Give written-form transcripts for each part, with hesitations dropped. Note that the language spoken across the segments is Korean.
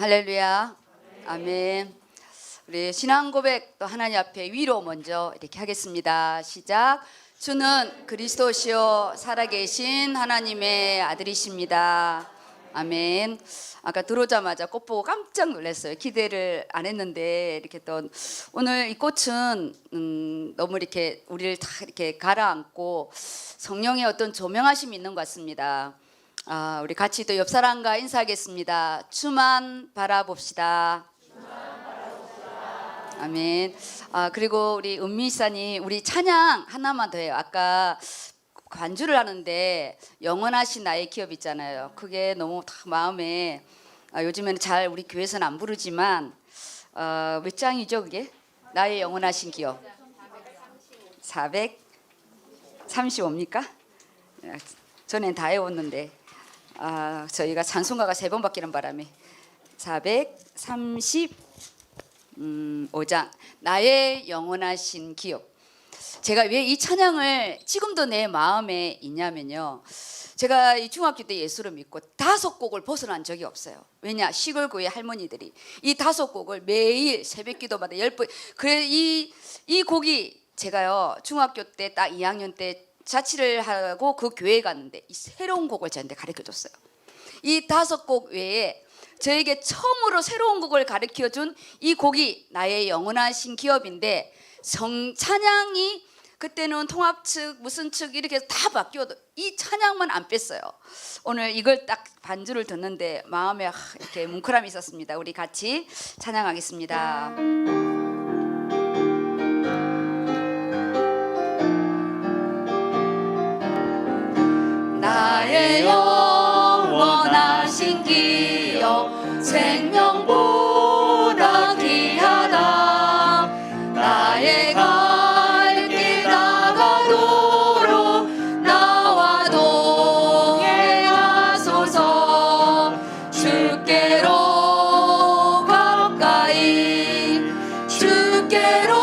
할렐루야. 아멘. 우리 신앙 고백 또 하나님 앞에 위로 먼저 이렇게 하겠습니다. 시작. 주는 그리스도시요 살아계신 하나님의 아들이십니다. 아멘. 아까 들어오자마자 꽃 보고 깜짝 놀랐어요. 기대를 안 했는데 이렇게 또 오늘 이 꽃은 너무 이렇게 우리를 다 이렇게 가라앉고 성령의 어떤 조명하심이 있는 것 같습니다. 우리 같이 또 옆 사람과 인사하겠습니다. 주만 바라봅시다. 아멘. 그리고 우리 은미사님 우리 찬양 하나만 더 해요. 아까 관주를 하는데 영원하신 나의 기업 있잖아요. 그게 너무 다 마음에 요즘에는 잘 우리 교회에서는 안 부르지만 몇 장이죠 그게? 나의 영원하신 기업 435입니까? 전엔 다 해왔는데 저희가 찬송가가 3번 바뀌는 바람에 435장 나의 영원하신 기업. 제가 왜 이 찬양을 지금도 내 마음에 있냐면요, 제가 이 중학교 때 예수를 믿고 5곡을 벗어난 적이 없어요. 왜냐, 시골교회 할머니들이 이 5곡을 매일 새벽기도마다 10번. 그래 이 곡이 제가요 중학교 때 딱 2학년 때 자취를 하고 그 교회에 갔는데 이 새로운 곡을 저한테 가르쳐줬어요. 이 5곡 외에 저에게 처음으로 새로운 곡을 가르쳐준 이 곡이 나의 영원하신 기업인데, 찬양이 그때는 통합 측 무슨 측 이렇게 다 바뀌어도 이 찬양만 안 뺐어요. 오늘 이걸 딱 반주를 듣는데 마음에 이렇게 뭉클함이 있었습니다. 우리 같이 찬양하겠습니다. 나의 영원하신 기업 생명보다 귀하다. 나의 갈 길 다가도록 나와 동행하소서. 주께로 가까이 주께로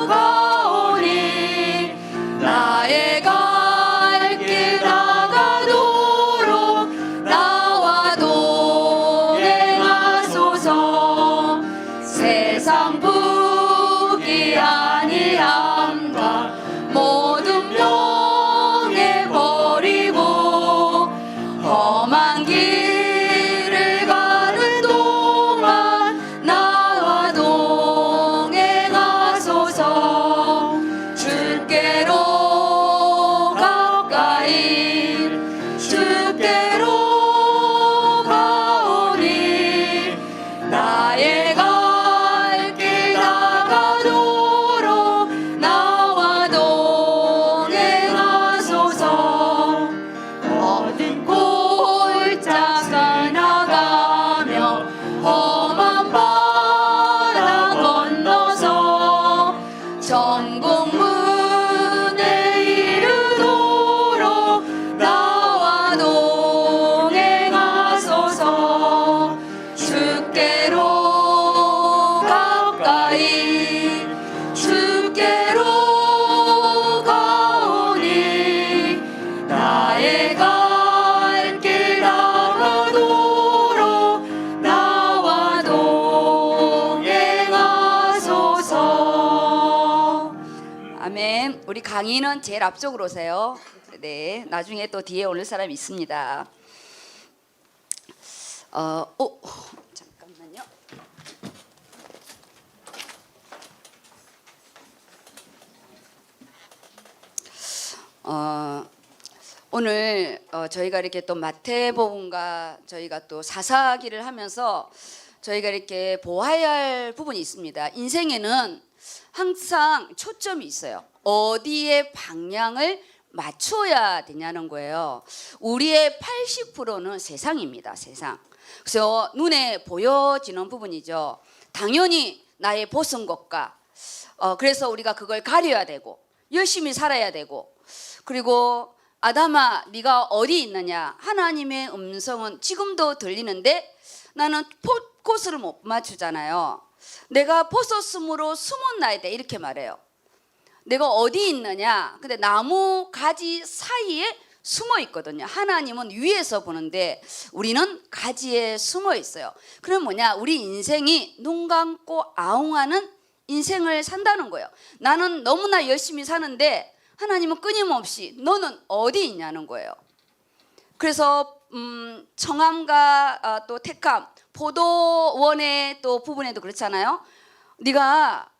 가오니 나의 갈 길 다가도록 나와 동행하소서. 세상 부귀 아니함과 모든 명예 버리고 험한 길을 가는 동안 나와 동행하소서. 주께로 가까이 주께로 가오니 나의 갈 길 다가도록 나와 동행하소서. 어딘 골짜기 나가며 험한 바다 건너서 천국문에 이르도록 나와 동행하소서. 주께로 가까이 주께로 가오니 나의 갈 길 다가도록 나와 동행하소서. 아멘. 우리 강의는 제일 앞쪽으로 오세요. 네, 나중에 또 뒤에 오는 사람이 있습니다. 잠깐만요. 오늘 저희가 이렇게 또 마태복음과 저희가 또 사사기를 하면서 저희가 이렇게 보아야 할 부분이 있습니다. 인생에는 항상 초점이 있어요. 어디에 방향을 맞춰야 되냐는 거예요. 우리의 80%는 세상입니다. 세상. 그래서 눈에 보여지는 부분이죠. 당연히 나의 벗은 것과 그래서 우리가 그걸 가려야 되고 열심히 살아야 되고, 그리고 아담아 네가 어디 있느냐, 하나님의 음성은 지금도 들리는데 나는 포커스를 못 맞추잖아요. 내가 벗었으므로 숨었나야 돼 이렇게 말해요. 내가 어디 있느냐, 근데 나무 가지 사이에 숨어 있거든요. 하나님은 위에서 보는데 우리는 가지에 숨어 있어요. 그럼 뭐냐? 우리 인생이 눈 감고 아웅하는 인생을 산다는 거예요. 나는 너무나 열심히 사는데 하나님은 끊임없이 너는 어디 있냐는 거예요. 그래서 청함과 또 택함, 포도원의 또 부분에도 그렇잖아요. 네가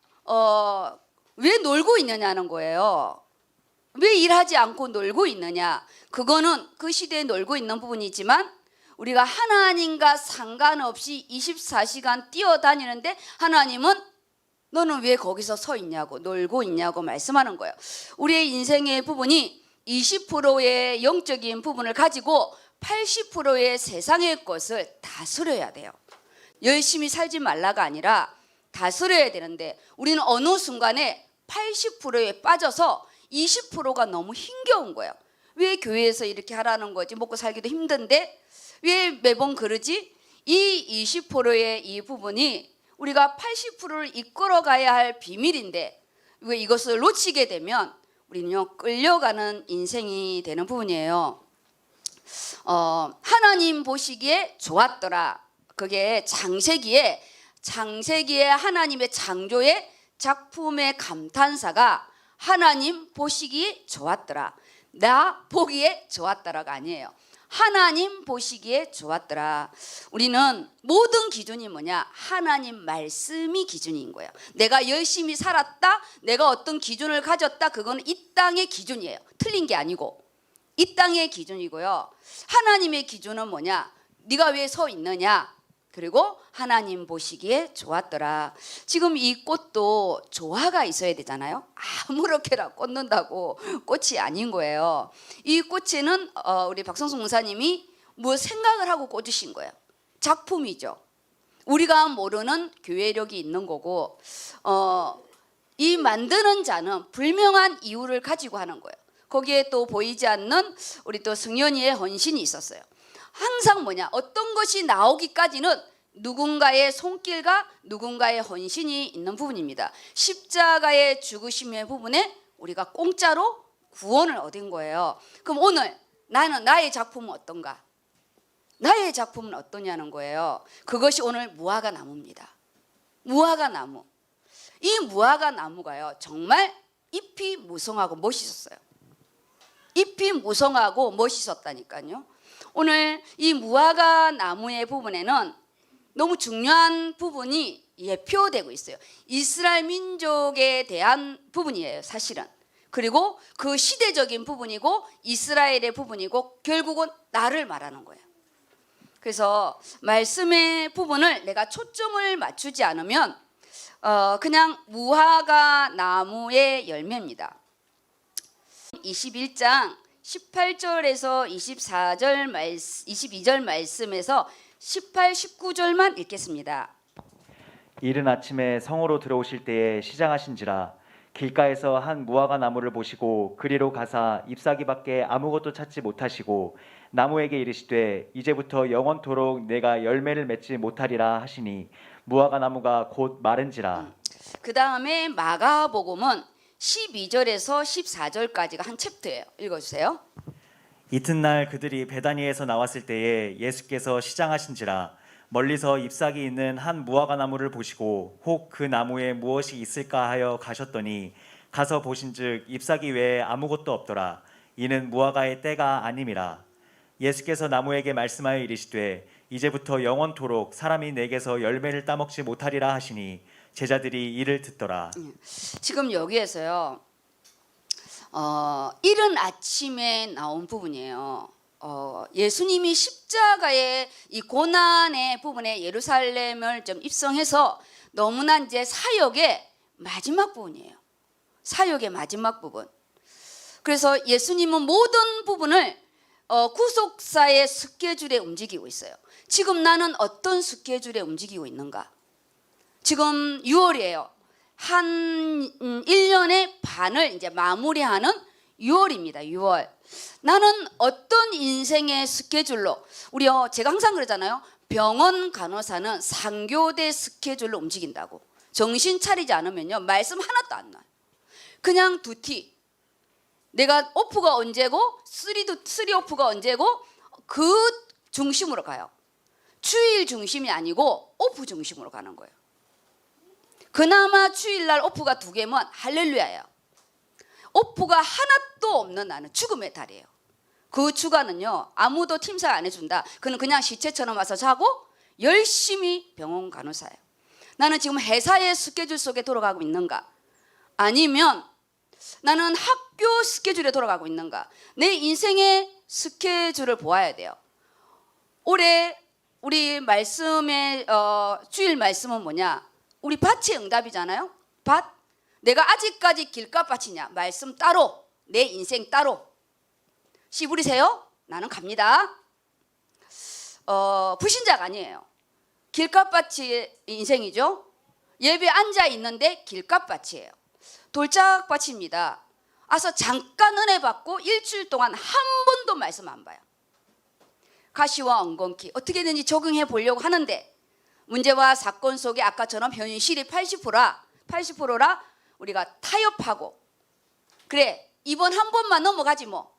왜 놀고 있느냐는 거예요. 왜 일하지 않고 놀고 있느냐? 그거는 그 시대에 놀고 있는 부분이지만 우리가 하나님과 상관없이 24시간 뛰어다니는데 하나님은 너는 왜 거기서 서 있냐고, 놀고 있냐고 말씀하는 거예요. 우리의 인생의 부분이 20%의 영적인 부분을 가지고 80%의 세상의 것을 다스려야 돼요. 열심히 살지 말라가 아니라 다스려야 되는데 우리는 어느 순간에 80%에 빠져서 20%가 너무 힘겨운 거예요. 왜 교회에서 이렇게 하라는 거지? 먹고 살기도 힘든데 왜 매번 그러지? 이 20%의 이 부분이 우리가 80%를 이끌어가야 할 비밀인데 왜 이것을 놓치게 되면 우리는요 끌려가는 인생이 되는 부분이에요. 하나님 보시기에 좋았더라. 그게 창세기에 하나님의 창조의 작품의 감탄사가 하나님 보시기에 좋았더라. 나 보기에 좋았더라가 아니에요. 하나님 보시기에 좋았더라. 우리는 모든 기준이 뭐냐? 하나님 말씀이 기준인 거예요. 내가 열심히 살았다, 내가 어떤 기준을 가졌다, 그거는 이 땅의 기준이에요. 틀린 게 아니고 이 땅의 기준이고요. 하나님의 기준은 뭐냐? 네가 왜 서 있느냐? 그리고 하나님 보시기에 좋았더라. 지금 이 꽃도 조화가 있어야 되잖아요. 아무렇게나 꽂는다고 꽃이 아닌 거예요. 이 꽃에는 우리 박성숙 목사님이 뭐 생각을 하고 꽂으신 거예요. 작품이죠. 우리가 모르는 교회력이 있는 거고 이 만드는 자는 불명한 이유를 가지고 하는 거예요. 거기에 또 보이지 않는 우리 또 승연이의 헌신이 있었어요. 항상 뭐냐? 어떤 것이 나오기까지는 누군가의 손길과 누군가의 헌신이 있는 부분입니다. 십자가의 죽으심의 부분에 우리가 공짜로 구원을 얻은 거예요. 그럼 오늘 나의 작품은 어떤가? 나의 작품은 어떠냐는 거예요. 그것이 오늘 무화과 나무입니다. 무화과 나무. 이 무화과 나무가요 정말 잎이 무성하고 멋있었어요. 잎이 무성하고 멋있었다니까요. 오늘 이 무화과 나무의 부분에는 너무 중요한 부분이 예표되고 있어요. 이스라엘 민족에 대한 부분이에요, 사실은. 그리고 그 시대적인 부분이고 이스라엘의 부분이고 결국은 나를 말하는 거예요. 그래서 말씀의 부분을 내가 초점을 맞추지 않으면 그냥 무화과 나무의 열매입니다. 21장 18절에서 22절 말씀에서 18, 19절만 읽겠습니다. 이른 아침에 성으로 들어오실 때에 시장하신지라 길가에서 한 무화과 나무를 보시고 그리로 가사 잎사귀밖에 아무것도 찾지 못하시고 나무에게 이르시되 이제부터 영원토록 내가 열매를 맺지 못하리라 하시니 무화과 나무가 곧 마른지라. 그 다음에 마가복음은 12절에서 14절까지가 한 챕터예요. 읽어주세요. 이튿날 그들이 베다니에서 나왔을 때에 예수께서 시장하신지라 멀리서 잎사귀 있는 한 무화과 나무를 보시고 혹 그 나무에 무엇이 있을까 하여 가셨더니 가서 보신즉 잎사귀 외에 아무것도 없더라. 이는 무화과의 때가 아님이라. 예수께서 나무에게 말씀하여 이르시되 이제부터 영원토록 사람이 내게서 열매를 따먹지 못하리라 하시니 제자들이 이를 듣더라. 지금 여기에서요 이른 아침에 나온 부분이에요. 예수님이 십자가의 이 고난의 부분에 예루살렘을 좀 입성해서 너무나 이제 사역의 마지막 부분이에요. 사역의 마지막 부분. 그래서 예수님은 모든 부분을 구속사의 스케줄에 움직이고 있어요. 지금 나는 어떤 스케줄에 움직이고 있는가? 지금 6월이에요. 한 1년의 반을 이제 마무리하는 6월입니다. 6월. 나는 어떤 인생의 스케줄로 제가 항상 그러잖아요. 병원 간호사는 상교대 스케줄로 움직인다고. 정신 차리지 않으면요 말씀 하나도 안 나요. 그냥 두티. 내가 오프가 언제고 3 오프가 언제고 그 중심으로 가요. 주일 중심이 아니고 오프 중심으로 가는 거예요. 그나마 주일날 오프가 2개면 할렐루야예요. 오프가 하나도 없는 나는 죽음의 달이에요. 그 주간은요 아무도 팀사 안 해준다. 그는 그냥 시체처럼 와서 자고 열심히 병원 간호사예요. 나는 지금 회사의 스케줄 속에 돌아가고 있는가? 아니면 나는 학교 스케줄에 돌아가고 있는가? 내 인생의 스케줄을 보아야 돼요. 올해 우리 말씀의 주일 말씀은 뭐냐? 우리 밭의 응답이잖아요. 밭. 내가 아직까지 길가밭이냐? 말씀 따로, 내 인생 따로. 씨 부리세요? 나는 갑니다. 불신자가 아니에요. 길가밭이 인생이죠. 예배 앉아 있는데 길가밭이에요. 돌짝밭입니다. 와서 잠깐 은혜 받고 일주일 동안 한 번도 말씀 안 봐요. 가시와 엉겅퀴 어떻게든지 적응해 보려고 하는데 문제와 사건 속에 아까처럼 현실이 80%라 우리가 타협하고 그래 이번 한 번만 넘어가지 뭐.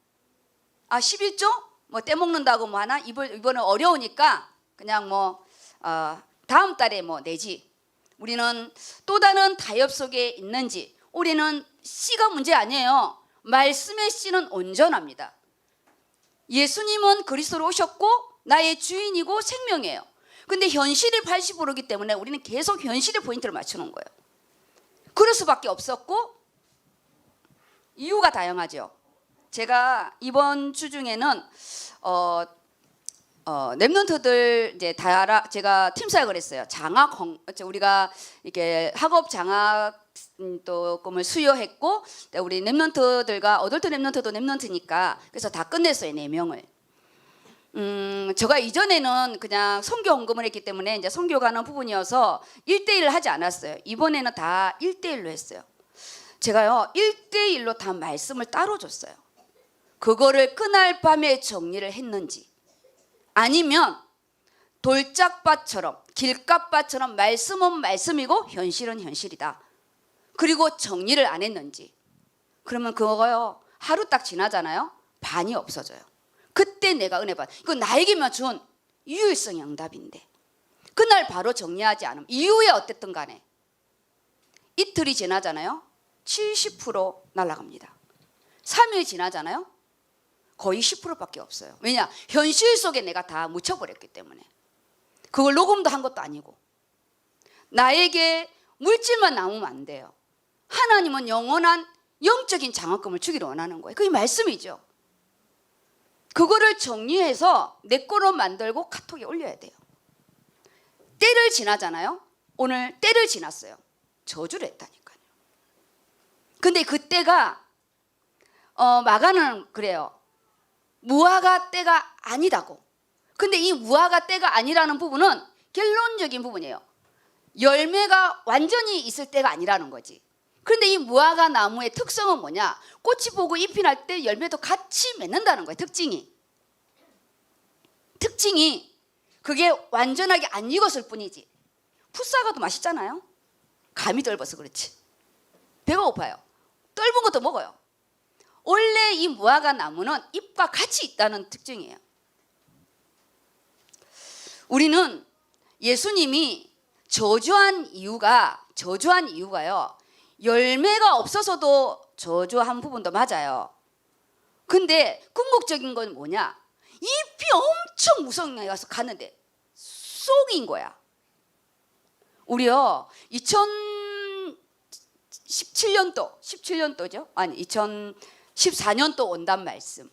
11조 뭐 떼먹는다고 뭐 하나 이번에 어려우니까 그냥 뭐 다음 달에 뭐 내지. 우리는 또 다른 타협 속에 있는지. 우리는 씨가 문제 아니에요. 말씀의 씨는 온전합니다. 예수님은 그리스도로 오셨고 나의 주인이고 생명이에요. 근데 현실이 80%이기 때문에 우리는 계속 현실의 포인트를 맞추는 거예요. 그럴 수밖에 없었고 이유가 다양하죠. 제가 이번 주 중에는 랩런트들 이제 다 제가 팀 사역을 했어요. 우리가 이렇게 학업 장학 또 꿈을 수여했고 우리 랩런트들과 어덜트 랩런트도 랩런트니까 그래서 다 끝냈어요. 4명을. 제가 이전에는 그냥 선교 헌금을 했기 때문에 이제 선교 가는 부분이어서 1대1을 하지 않았어요. 이번에는 다 1대1로 했어요. 제가요 1대1로 다 말씀을 따로 줬어요. 그거를 그날 밤에 정리를 했는지 아니면 돌짝밭처럼 길가밭처럼 말씀은 말씀이고 현실은 현실이다. 그리고 정리를 안 했는지 그러면 그거요 하루 딱 지나잖아요. 반이 없어져요. 그때 내가 은혜 받. 이거 나에게만 준 유일성의 응답인데 그날 바로 정리하지 않으면 이후에 어땠든 간에 이틀이 지나잖아요. 70% 날아갑니다. 3일 지나잖아요. 거의 10%밖에 없어요. 왜냐? 현실 속에 내가 다 묻혀버렸기 때문에. 그걸 녹음도 한 것도 아니고. 나에게 물질만 남으면 안 돼요. 하나님은 영원한 영적인 장학금을 주기를 원하는 거예요. 그게 말씀이죠. 그거를 정리해서 내 거로 만들고 카톡에 올려야 돼요. 때를 지나잖아요. 오늘 때를 지났어요. 저주를 했다니까요. 근데 그 때가 마가는 그래요. 무화과 때가 아니다고. 근데 이 무화과 때가 아니라는 부분은 결론적인 부분이에요. 열매가 완전히 있을 때가 아니라는 거지. 그런데 이 무화과 나무의 특성은 뭐냐? 꽃이 보고 잎이 날 때 열매도 같이 맺는다는 거예요. 특징이 그게 완전하게 안 익었을 뿐이지. 풋사과도 맛있잖아요. 감이 떫어서 그렇지. 배가 고파요. 떫은 것도 먹어요. 원래 이 무화과 나무는 잎과 같이 있다는 특징이에요. 우리는 예수님이 저주한 이유가요. 열매가 없어서도 저주한 부분도 맞아요. 근데 궁극적인 건 뭐냐? 잎이 엄청 무성하게 가서 갔는데 쏙인 거야. 우리요 2017년도죠? 아니 2014년도 온단 말씀.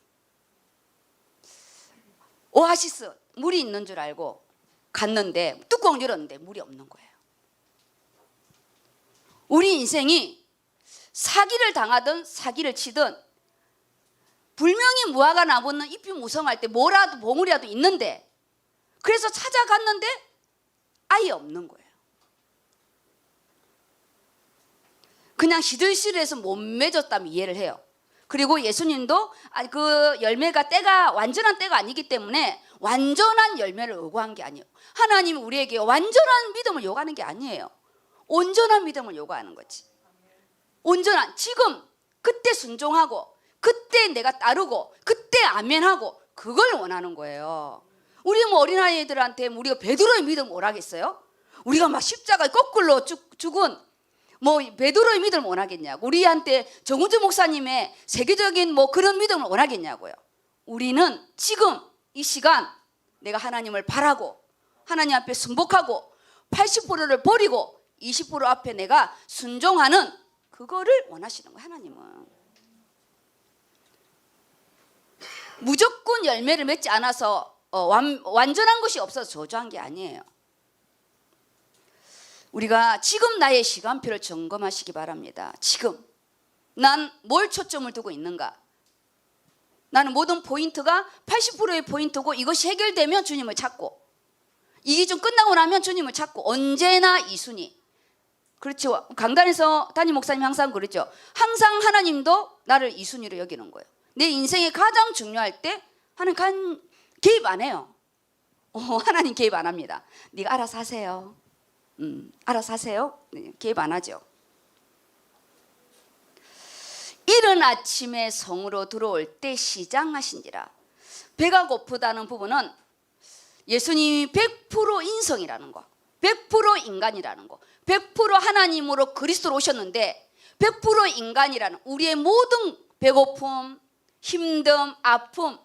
오아시스 물이 있는 줄 알고 갔는데 뚜껑 열었는데 물이 없는 거예요. 우리 인생이 사기를 당하든 사기를 치든 분명히 무화과 나무는 잎이 무성할 때 뭐라도 봉우리라도 있는데 그래서 찾아갔는데 아예 없는 거예요. 그냥 시들시들해서 못 맺었다면 이해를 해요. 그리고 예수님도 그 열매가 때가 완전한 때가 아니기 때문에 완전한 열매를 요구한 게 아니에요. 하나님이 우리에게 완전한 믿음을 요구하는 게 아니에요. 온전한 믿음을 요구하는 거지. 온전한 지금 그때 순종하고 그때 내가 따르고 그때 아멘하고 그걸 원하는 거예요. 우리 뭐 어린아이들한테 우리가 베드로의 믿음 원하겠어요? 우리가 막 십자가에 거꾸로 죽은 뭐 베드로의 믿음을 원하겠냐고. 우리한테 정우주 목사님의 세계적인 뭐 그런 믿음을 원하겠냐고요. 우리는 지금 이 시간 내가 하나님을 바라고 하나님 앞에 순복하고 80%를 버리고 20% 앞에 내가 순종하는 그거를 원하시는 거예요. 하나님은 무조건 열매를 맺지 않아서 완전한 것이 없어서 저주한 게 아니에요. 우리가 지금 나의 시간표를 점검하시기 바랍니다. 지금 난 뭘 초점을 두고 있는가? 나는 모든 포인트가 80%의 포인트고 이것이 해결되면 주님을 찾고 이 기준 끝나고 나면 주님을 찾고 언제나 이순위. 그렇죠. 강단에서 담임 목사님 항상 그러죠. 항상 하나님도 나를 이순위로 여기는 거예요. 내 인생이 가장 중요할 때 하나님 개입 안 해요. 하나님 개입 안 합니다. 네가 알아서 하세요. 알아서 하세요. 개입 안 하죠. 이른 아침에 성으로 들어올 때 시장하신지라. 배가 고프다는 부분은 예수님이 100% 인성이라는 거, 100% 인간이라는 거, 100% 하나님으로 그리스도로 오셨는데 100% 인간이라는 우리의 모든 배고픔, 힘듦, 아픔.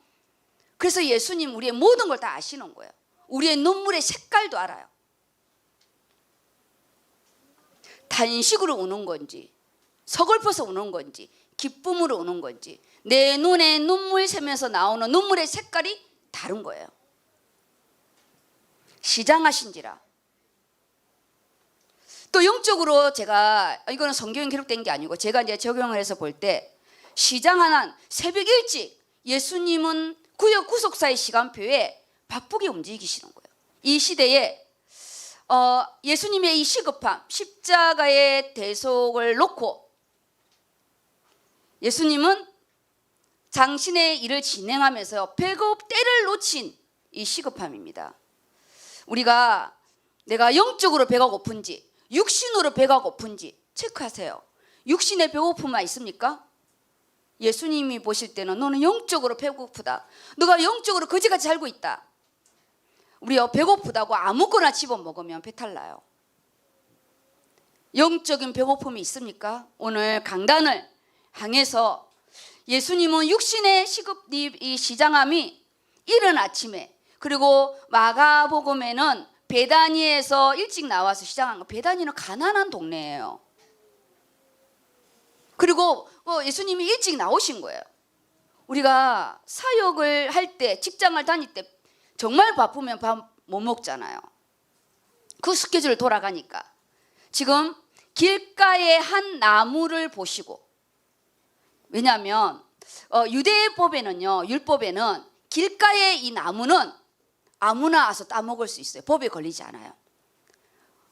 그래서 예수님 우리의 모든 걸 다 아시는 거예요. 우리의 눈물의 색깔도 알아요. 단식으로 우는 건지 서글퍼서 우는 건지 기쁨으로 우는 건지 내 눈에 눈물 새면서 나오는 눈물의 색깔이 다른 거예요. 시장하신지라. 또 영적으로 제가 이거는 성경에 기록된 게 아니고 제가 이제 적용을 해서 볼 때 시장하는 새벽 일찍 예수님은 구역 구속사의 시간표에 바쁘게 움직이시는 거예요. 이 시대에 예수님의 이 시급함, 십자가의 대속을 놓고 예수님은 당신의 일을 진행하면서 배급 때를 놓친 이 시급함입니다. 우리가 내가 영적으로 배가 고픈지 육신으로 배가 고픈지 체크하세요. 육신의 배고픔만 있습니까? 예수님이 보실 때는 너는 영적으로 배고프다. 너가 영적으로 거지같이 살고 있다. 우리가 배고프다고 아무거나 집어먹으면 배탈 나요. 영적인 배고픔이 있습니까? 오늘 강단을 향해서 예수님은 육신의 이 시장함이 이른 아침에 그리고 마가복음에는 베다니에서 일찍 나와서 시장한 거. 베다니는 가난한 동네예요. 그리고 예수님이 일찍 나오신 거예요. 우리가 사역을 할 때 직장을 다닐 때 정말 바쁘면 밥 못 먹잖아요. 그 스케줄 돌아가니까 지금 길가에 한 나무를 보시고 왜냐하면 유대법에는요 율법에는 길가에 이 나무는 아무나 와서 따먹을 수 있어요. 법에 걸리지 않아요.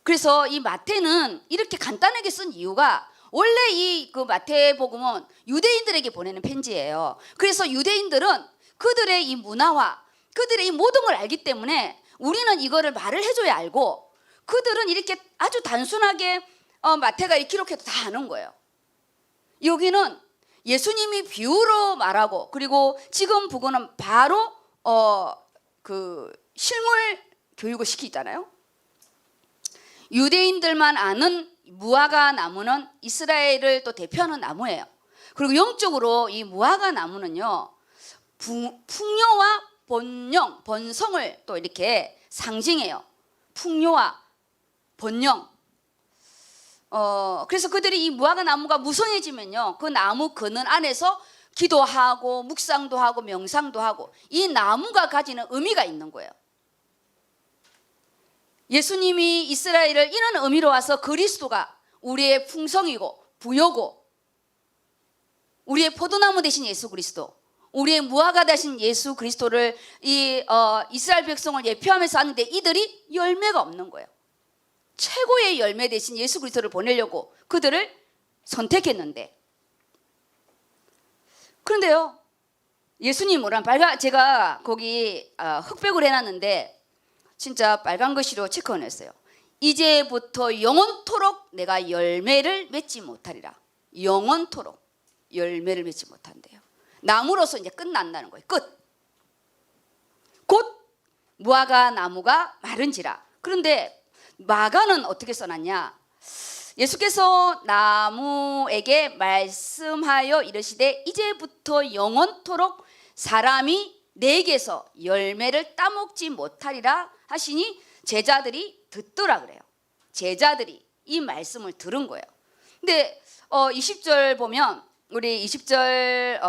그래서 이 마태는 이렇게 간단하게 쓴 이유가 원래 이 그 마태복음은 유대인들에게 보내는 편지예요. 그래서 유대인들은 그들의 이 문화와 그들의 이 모든 걸 알기 때문에 우리는 이거를 말을 해줘야 알고 그들은 이렇게 아주 단순하게 마태가 이 기록해도 다 아는 거예요. 여기는 예수님이 비유로 말하고 그리고 지금 부고는 바로 그 실물 교육을 시키잖아요. 유대인들만 아는 무화과 나무는 이스라엘을 또 대표하는 나무예요. 그리고 영적으로 이 무화과 나무는요 풍요와 번영, 번성을 또 이렇게 상징해요. 풍요와 번영. 그래서 그들이 이 무화과 나무가 무성해지면요 그 나무 그늘 안에서 기도하고 묵상도 하고 명상도 하고 이 나무가 가지는 의미가 있는 거예요. 예수님이 이스라엘을 이런 의미로 와서 그리스도가 우리의 풍성이고 부요고 우리의 포도나무 대신 예수 그리스도 우리의 무화과 대신 예수 그리스도를 이스라엘 백성을 예표하면서 하는데 이들이 열매가 없는 거예요. 최고의 열매 대신 예수 그리스도를 보내려고 그들을 선택했는데 그런데요 예수님은 제가 거기 흑백으로 해놨는데 진짜 빨간 글씨로 체크해냈어요. 이제부터 영원토록 내가 열매를 맺지 못하리라. 영원토록 열매를 맺지 못한대요. 나무로서 이제 끝난다는 거예요. 끝. 곧 무화과 나무가 마른지라. 그런데 마가는 어떻게 써놨냐? 예수께서 나무에게 말씀하여 이르시되 이제부터 영원토록 사람이 내게서 열매를 따먹지 못하리라 하시니 제자들이 듣더라 그래요. 제자들이 이 말씀을 들은 거예요. 근데 20절 보면 우리 20절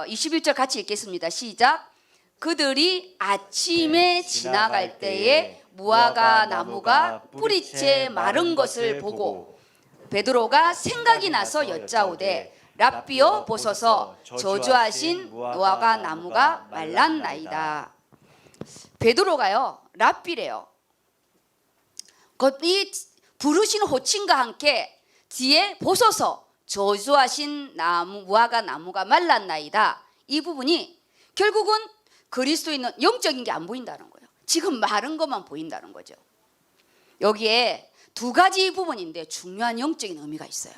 21절 같이 읽겠습니다. 시작. 그들이 아침에 지나갈 때에 무화과 나무가 뿌리째 마른 것을 보고 베드로가 생각이 나서 여짜오되 랍비여 보소서 저주하신 무화과 나무가 말랐나이다. 베드로가요 랍비래요. 이 부르신 호칭과 함께 뒤에 보소서 저주하신 무화과 나무가 말랐나이다. 이 부분이 결국은 그리스도인은 영적인 게 안 보인다는 거예요. 지금 마른 것만 보인다는 거죠. 여기에 두 가지 부분인데 중요한 영적인 의미가 있어요.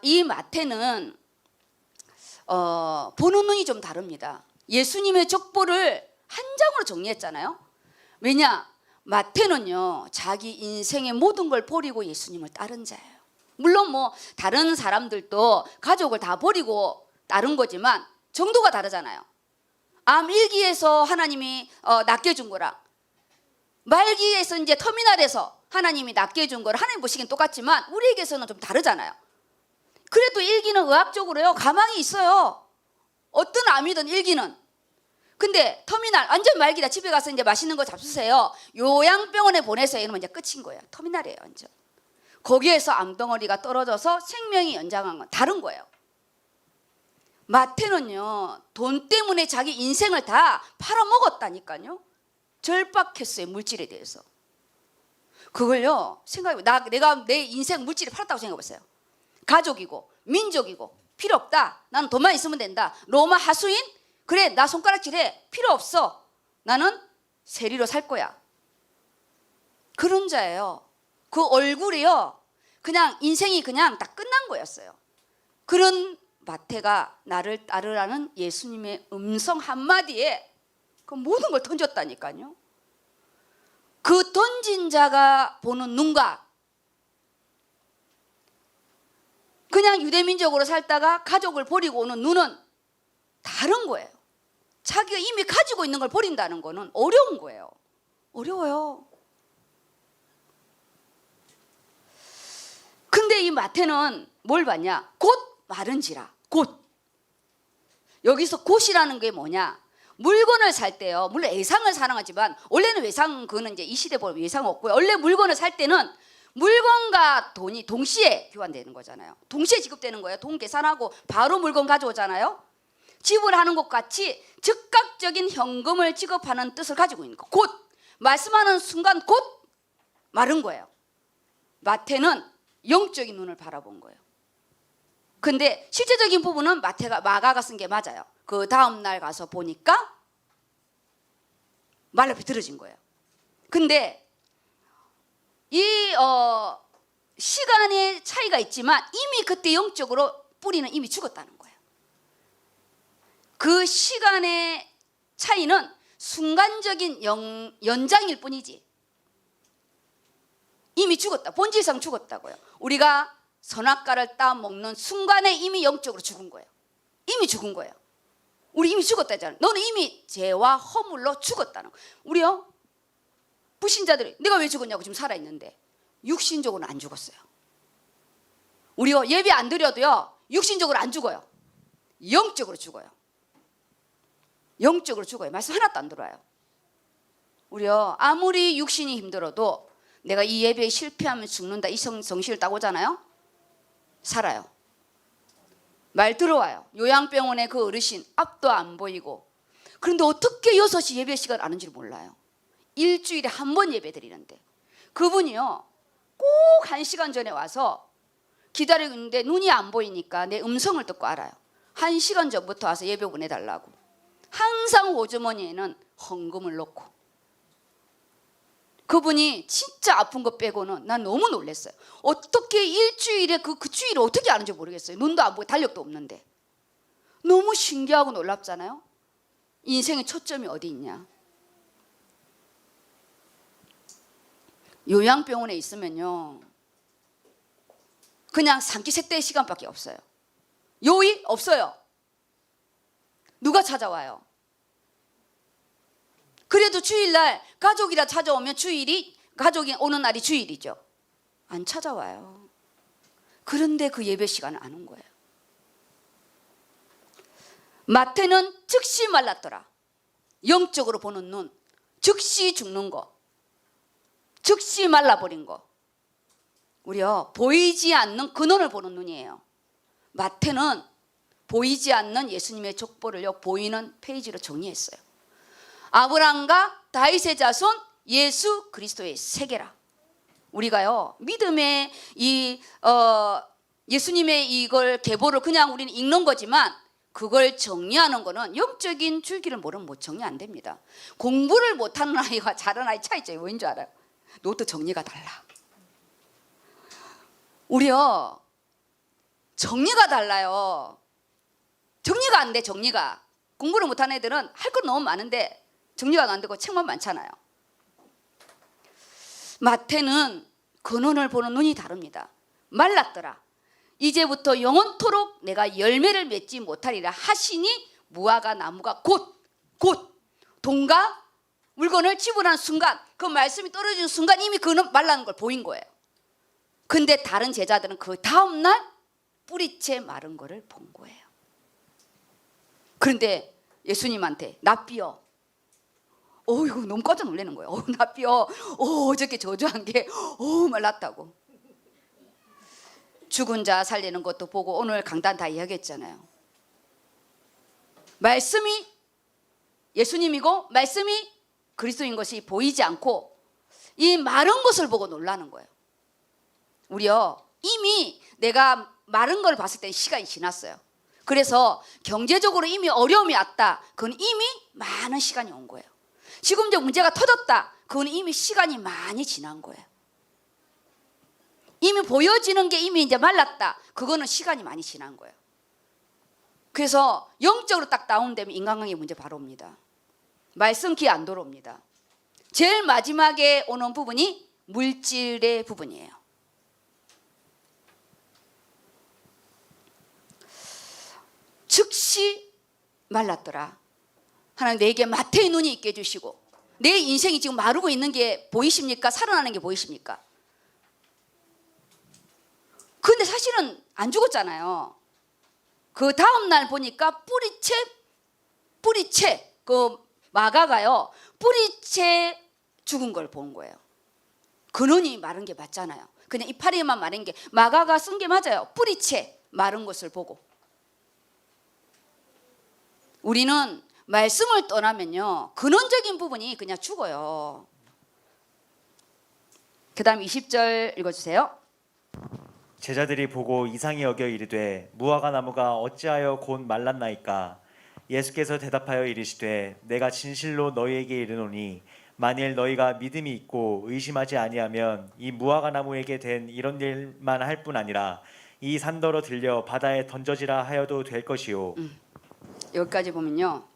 이 마태는 보는 눈이 좀 다릅니다. 예수님의 족보를 한 장으로 정리했잖아요. 왜냐? 마태는요 자기 인생의 모든 걸 버리고 예수님을 따른 자예요. 물론 뭐 다른 사람들도 가족을 다 버리고 따른 거지만 정도가 다르잖아요. 암 1기에서 하나님이 낚여준 거랑 말기에서 이제 터미널에서 하나님이 낚여준 거를 하나님 보시기엔 똑같지만 우리에게서는 좀 다르잖아요. 그래도 1기는 의학적으로요 가망이 있어요. 어떤 암이든 1기는. 근데 터미널 완전 말기다. 집에 가서 이제 맛있는 거 잡수세요. 요양병원에 보내세요. 이러면 이제 끝인 거예요. 터미널이에요 완전. 거기에서 암덩어리가 떨어져서 생명이 연장한 건 다른 거예요. 마태는요 돈 때문에 자기 인생을 다 팔아먹었다니까요. 절박했어요. 물질에 대해서. 그걸요 생각해보세요. 내가 내 인생 물질에 팔았다고 생각해보세요. 가족이고 민족이고 필요 없다. 나는 돈만 있으면 된다. 로마 하수인? 그래 나 손가락질해. 필요 없어. 나는 세리로 살 거야. 그런 자예요. 그 얼굴이요 그냥 인생이 그냥 다 끝난 거였어요. 그런 마태가 나를 따르라는 예수님의 음성 한마디에 그 모든 걸 던졌다니까요. 그 던진 자가 보는 눈과 그냥 유대민족으로 살다가 가족을 버리고 오는 눈은 다른 거예요. 자기가 이미 가지고 있는 걸 버린다는 거는 어려운 거예요. 어려워요. 근데 이 마태는 뭘 봤냐? 곧 마른지라. 곧. 여기서 곧이라는 게 뭐냐? 물건을 살 때요. 물론 외상을 사랑하지만 원래는 외상 그거는 이제 이 시대 보면 외상 없고요. 원래 물건을 살 때는 물건과 돈이 동시에 교환되는 거잖아요. 동시에 지급되는 거예요. 돈 계산하고 바로 물건 가져오잖아요. 지불하는 것 같이 즉각적인 현금을 지급하는 뜻을 가지고 있는 거. 곧 말씀하는 순간 곧 마른 거예요. 마태는 영적인 눈을 바라본 거예요. 근데 실제적인 부분은 마가가 쓴 게 맞아요. 그 다음 날 가서 보니까 말로 비틀어진 거예요. 근데 이 시간의 차이가 있지만 이미 그때 영적으로 뿌리는 이미 죽었다는 거예요. 그 시간의 차이는 순간적인 연장일 뿐이지 이미 죽었다. 본질상 죽었다고요. 우리가 선악과를 따먹는 순간에 이미 영적으로 죽은 거예요. 이미 죽은 거예요. 우리 이미 죽었다잖아요. 너는 이미 죄와 허물로 죽었다는 거예요. 우리요 불신자들이 내가 왜 죽었냐고 지금 살아있는데 육신적으로는 안 죽었어요. 우리요 예배 안 드려도요 육신적으로 안 죽어요. 영적으로 죽어요. 영적으로 죽어요. 말씀 하나도 안 들어와요. 우리요 아무리 육신이 힘들어도 내가 이 예배에 실패하면 죽는다 이 정신을 딱 오잖아요. 살아요. 말 들어와요. 요양병원에 그 어르신 앞도 안 보이고 그런데 어떻게 6시 예배 시간 아는지 몰라요. 일주일에 한 번 예배 드리는데 그분이요 꼭 1시간 전에 와서 기다리고 있는데 눈이 안 보이니까 내 음성을 듣고 알아요. 1시간 전부터 와서 예배 보내달라고. 항상 호주머니에는 헌금을 넣고 그분이 진짜 아픈 거 빼고는 난 너무 놀랐어요. 어떻게 일주일에 그 주일을 어떻게 아는지 모르겠어요. 눈도 안 보고 달력도 없는데 너무 신기하고 놀랍잖아요. 인생의 초점이 어디 있냐? 요양병원에 있으면요, 그냥 상기색대의 시간밖에 없어요. 요일 없어요. 누가 찾아와요? 그래도 주일날 가족이라 찾아오면 가족이 오는 날이 주일이죠. 안 찾아와요. 그런데 그 예배 시간은 안 온 거예요. 마태는 즉시 말랐더라. 영적으로 보는 눈, 즉시 죽는 거, 즉시 말라버린 거. 우리요, 보이지 않는 근원을 보는 눈이에요. 마태는 보이지 않는 예수님의 족보를요, 보이는 페이지로 정리했어요. 아브라함과 다윗의 자손 예수 그리스도의 세계라. 우리가요, 믿음의 예수님의 이걸 계보를 그냥 우리는 읽는 거지만, 그걸 정리하는 거는 영적인 줄기를 모르면 못 정리 안 됩니다. 공부를 못하는 아이와 잘하는 아이 차이점이 뭐인 줄 알아요? 노트 정리가 달라. 우리요, 정리가 달라요. 정리가 안 돼. 정리가. 공부를 못하는 애들은 할 건 너무 많은데 정리가 안 되고 책만 많잖아요. 마태는 근원을 보는 눈이 다릅니다. 말랐더라. 이제부터 영원토록 내가 열매를 맺지 못하리라 하시니 무화과 나무가 곧 돈과 물건을 지불하는 순간, 그 말씀이 떨어지는 순간 이미 그는 말라는 걸 보인 거예요. 근데 다른 제자들은 그 다음날 뿌리채 마른 거를 본 거예요. 그런데 예수님한테 납비여, 이거 너무 깜짝 놀라는 거예요. 납비여, 어저께 저주한 게 말랐다고. 죽은 자 살리는 것도 보고 오늘 강단 다 이야기했잖아요. 말씀이 예수님이고 말씀이 그리스도인 것이 보이지 않고 이 마른 것을 보고 놀라는 거예요. 우리요, 이미 내가 마른 걸 봤을 때 시간이 지났어요. 그래서 경제적으로 이미 어려움이 왔다. 그건 이미 많은 시간이 온 거예요. 지금 이제 문제가 터졌다. 그건 이미 시간이 많이 지난 거예요. 이미 보여지는 게 이미 이제 말랐다. 그거는 시간이 많이 지난 거예요. 그래서 영적으로 딱 다운되면 인간관계 문제 바로 옵니다. 말씀 귀 안 돌아옵니다. 제일 마지막에 오는 부분이 물질의 부분이에요. 즉시 말랐더라. 하나님 내게 마태의 눈이 있게 해주시고, 내 인생이 지금 마르고 있는 게 보이십니까? 살아나는 게 보이십니까? 근데 사실은 안 죽었잖아요. 그 다음날 보니까 뿌리채 그 마가가요, 뿌리채 죽은 걸 본 거예요. 근원이 마른 게 맞잖아요. 그냥 이파리만 마른 게, 마가가 쓴 게 맞아요. 뿌리채 마른 것을 보고. 우리는 말씀을 떠나면요, 근원적인 부분이 그냥 죽어요. 그 다음 20절 읽어주세요. 제자들이 보고 이상히 여겨 이르되 무화과 나무가 어찌하여 곧 말랐나이까. 예수께서 대답하여 이르시되 내가 진실로 너희에게 이르노니 만일 너희가 믿음이 있고 의심하지 아니하면 이 무화과 나무에게 된 이런 일만 할 뿐 아니라 이 산더러 들려 바다에 던져지라 하여도 될 것이요. 여기까지 보면요,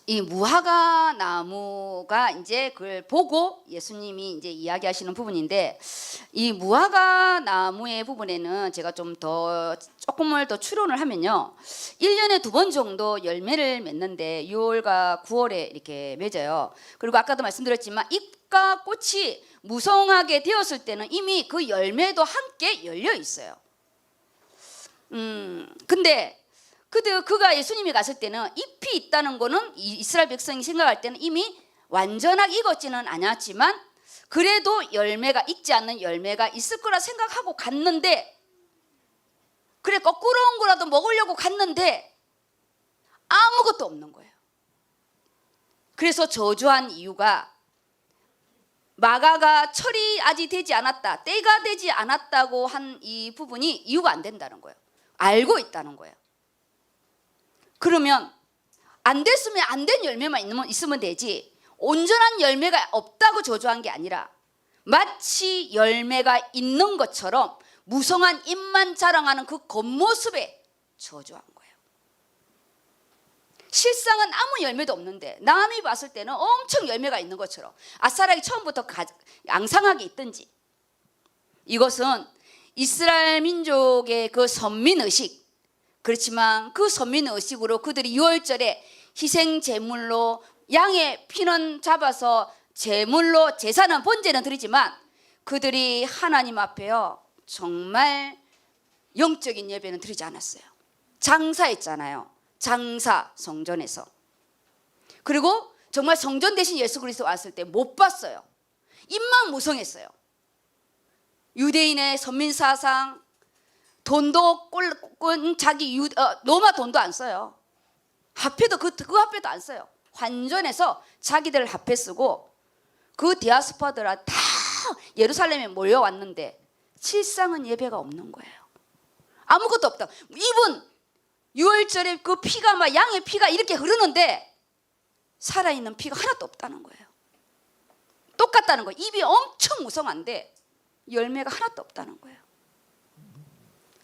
이 무화과 나무가 이제 그걸 보고 예수님이 이제 이야기하시는 부분인데, 이 무화과 나무의 부분에는 제가 조금을 더 추론을 하면요, 1년에 2번 정도 열매를 맺는데 6월과 9월에 이렇게 맺어요. 그리고 아까도 말씀드렸지만 잎과 꽃이 무성하게 되었을 때는 이미 그 열매도 함께 열려 있어요. 근데 그가 예수님이 갔을 때는 잎이 있다는 거는 이스라엘 백성이 생각할 때는 이미 완전하게 익었지는 않았지만 그래도 열매가, 익지 않는 열매가 있을 거라 생각하고 갔는데, 그래 거꾸로 온 거라도 먹으려고 갔는데 아무것도 없는 거예요. 그래서 저주한 이유가 마가가 철이 아직 되지 않았다, 때가 되지 않았다고 한 이 부분이 이유가 안 된다는 거예요. 알고 있다는 거예요. 그러면 안 됐으면 안 된 열매만 있으면 되지, 온전한 열매가 없다고 저주한 게 아니라 마치 열매가 있는 것처럼 무성한 잎만 자랑하는 그 겉모습에 저주한 거예요. 실상은 아무 열매도 없는데 남이 봤을 때는 엄청 열매가 있는 것처럼 아싸라기 처음부터 앙상하게 있든지, 이것은 이스라엘 민족의 그 선민의식, 그렇지만 그 선민의식으로 그들이 유월절에 희생 제물로 양의 피는 잡아서 제물로 제사는 번제는 드리지만 그들이 하나님 앞에요 정말 영적인 예배는 드리지 않았어요. 장사했잖아요. 장사, 성전에서. 그리고 정말 성전 대신 예수 그리스도 왔을 때 못 봤어요. 입만 무성했어요. 유대인의 선민사상, 돈도 꾼 자기 로마 돈도 안 써요. 화폐도 그 화폐도 안 써요. 환전해서 자기들 화폐 쓰고 그 디아스포라들 다 예루살렘에 몰려왔는데 실상은 예배가 없는 거예요. 아무것도 없다. 이분 유월절에 그 피가 막 양의 피가 이렇게 흐르는데 살아있는 피가 하나도 없다는 거예요. 똑같다는 거예요. 입이 엄청 무성한데 열매가 하나도 없다는 거예요.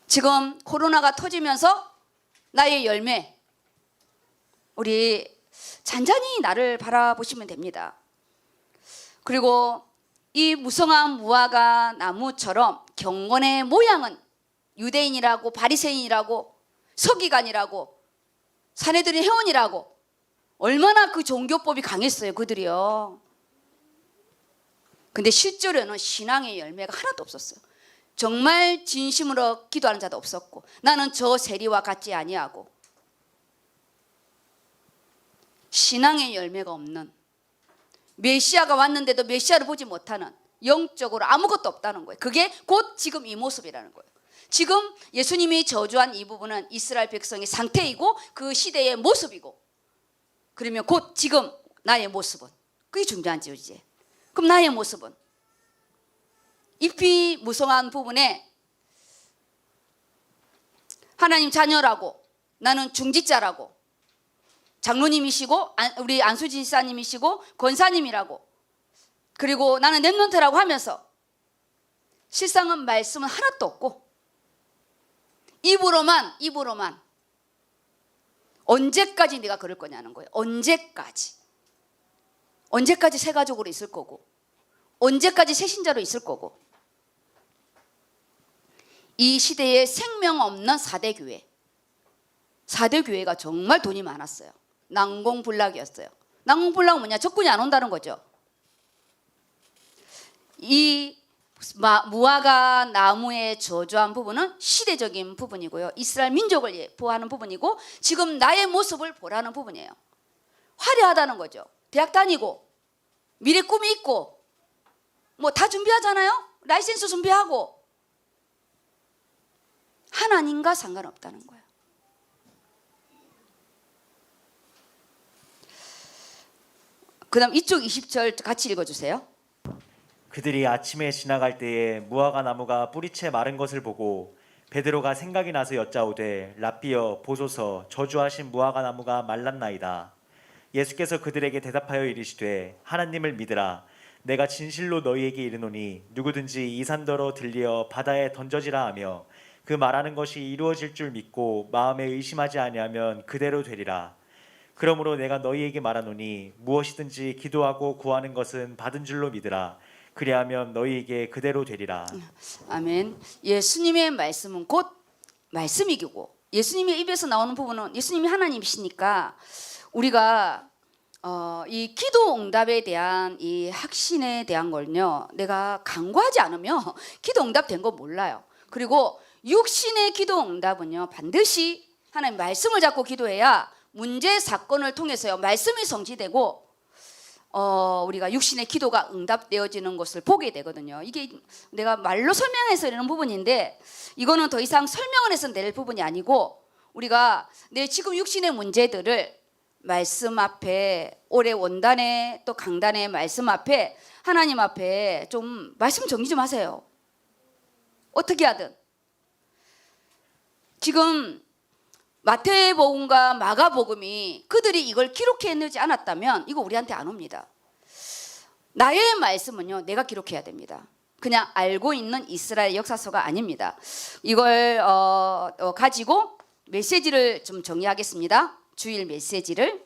지금 코로나가 터지면서 나의 열매, 우리 잔잔히 나를 바라보시면 됩니다. 그리고 이 무성한 무화과 나무처럼 경건의 모양은 유대인이라고 바리새인이라고 서기관이라고 사내들의 회원이라고 얼마나 그 종교법이 강했어요 그들이요. 근데 실제로는 신앙의 열매가 하나도 없었어요. 정말 진심으로 기도하는 자도 없었고 나는 저 세리와 같지 아니하고 신앙의 열매가 없는, 메시아가 왔는데도 메시아를 보지 못하는, 영적으로 아무것도 없다는 거예요. 그게 곧 지금 이 모습이라는 거예요. 지금 예수님이 저주한 이 부분은 이스라엘 백성의 상태이고 그 시대의 모습이고, 그러면 곧 지금 나의 모습은, 그게 중요한지 이제. 그럼 나의 모습은 잎이 무성한 부분에 하나님 자녀라고, 나는 중직자라고, 장로님이시고 우리 안수진 지사님이시고 권사님이라고, 그리고 나는 랩런트라고 하면서 실상은 말씀은 하나도 없고 입으로만 언제까지 네가 그럴 거냐는 거예요. 언제까지 새 가족으로 있을 거고, 언제까지 새 신자로 있을 거고. 이 시대에 생명 없는 4대 교회, 4대 교회가 정말 돈이 많았어요. 난공불락이었어요. 난공불락은 뭐냐? 적군이 안 온다는 거죠. 이 무화과 나무의 저주한 부분은 시대적인 부분이고요. 이스라엘 민족을 보호하는 부분이고 지금 나의 모습을 보라는 부분이에요. 화려하다는 거죠. 대학 다니고 미래 꿈이 있고 뭐 다 준비하잖아요. 라이센스 준비하고 하나님과 상관없다는 거예요. 그 다음 이쪽 20절 같이 읽어주세요. 그들이 아침에 지나갈 때에 무화과 나무가 뿌리채 마른 것을 보고 베드로가 생각이 나서 여짜오되 랍비여 보소서 저주하신 무화과 나무가 말랐나이다. 예수께서 그들에게 대답하여 이르시되 하나님을 믿으라. 내가 진실로 너희에게 이르노니 누구든지 이 산더러 들리어 바다에 던져지라 하며 그 말하는 것이 이루어질 줄 믿고 마음에 의심하지 아니하면 그대로 되리라. 그러므로 내가 너희에게 말하노니 무엇이든지 기도하고 구하는 것은 받은 줄로 믿으라. 그리하면 너희에게 그대로 되리라. 아멘. 예수님의 말씀은 곧 말씀이고 예수님의 입에서 나오는 부분은 예수님이 하나님이시니까 우리가 이 기도 응답에 대한 이 확신에 대한 걸요, 내가 간구하지 않으면 기도 응답 된 거 몰라요. 그리고 육신의 기도 응답은요 반드시 하나님 말씀을 잡고 기도해야 문제 사건을 통해서요 말씀이 성취되고 우리가 육신의 기도가 응답되어지는 것을 보게 되거든요. 이게 내가 말로 설명해서 이러는 부분인데 이거는 더 이상 설명을 해서 낼 부분이 아니고 우리가 내 지금 육신의 문제들을 말씀 앞에, 올해 원단에 또 강단의 말씀 앞에, 하나님 앞에 좀 말씀 정리 좀 하세요. 어떻게 하든. 지금 마태복음과 마가복음이 그들이 이걸 기록해내지 않았다면 이거 우리한테 안 옵니다. 나의 말씀은요 내가 기록해야 됩니다. 그냥 알고 있는 이스라엘 역사서가 아닙니다. 이걸 가지고 메시지를 좀 정리하겠습니다. 주일 메시지를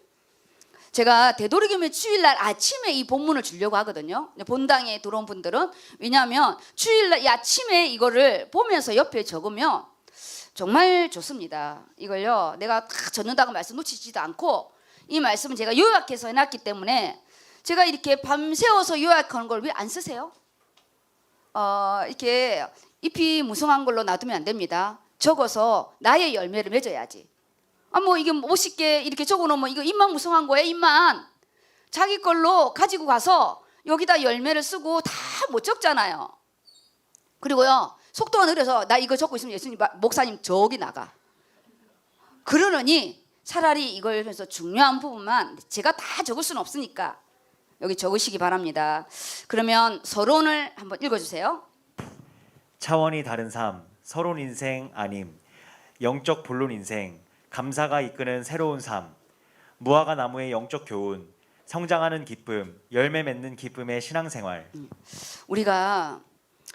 제가 되도록이면 주일날 아침에 이 본문을 주려고 하거든요. 본당에 들어온 분들은 왜냐하면 주일날 이 아침에 이거를 보면서 옆에 적으면 정말 좋습니다. 이걸요 내가 다 적는다고 말씀 놓치지도 않고 이 말씀은 제가 요약해서 해놨기 때문에 제가 이렇게 밤새워서 요약하는 걸 왜 안 쓰세요? 이렇게 잎이 무성한 걸로 놔두면 안 됩니다. 적어서 나의 열매를 맺어야지. 뭐 이게 50개 이렇게 적어놓으면 이거 잎만 무성한 거예요. 잎만 자기 걸로 가지고 가서 여기다 열매를 쓰고 다 못 적잖아요. 그리고요 속도가 느려서 나 이거 적고 있으면 예수님 목사님 저기 나가. 그러느니 차라리 이걸 해서 중요한 부분만 제가 다 적을 수는 없으니까 여기 적으시기 바랍니다. 그러면 서론을 한번 읽어주세요. 차원이 다른 삶, 서론 인생 아님, 영적 본론 인생, 감사가 이끄는 새로운 삶, 무화과 나무의 영적 교훈, 성장하는 기쁨, 열매 맺는 기쁨의 신앙생활. 우리가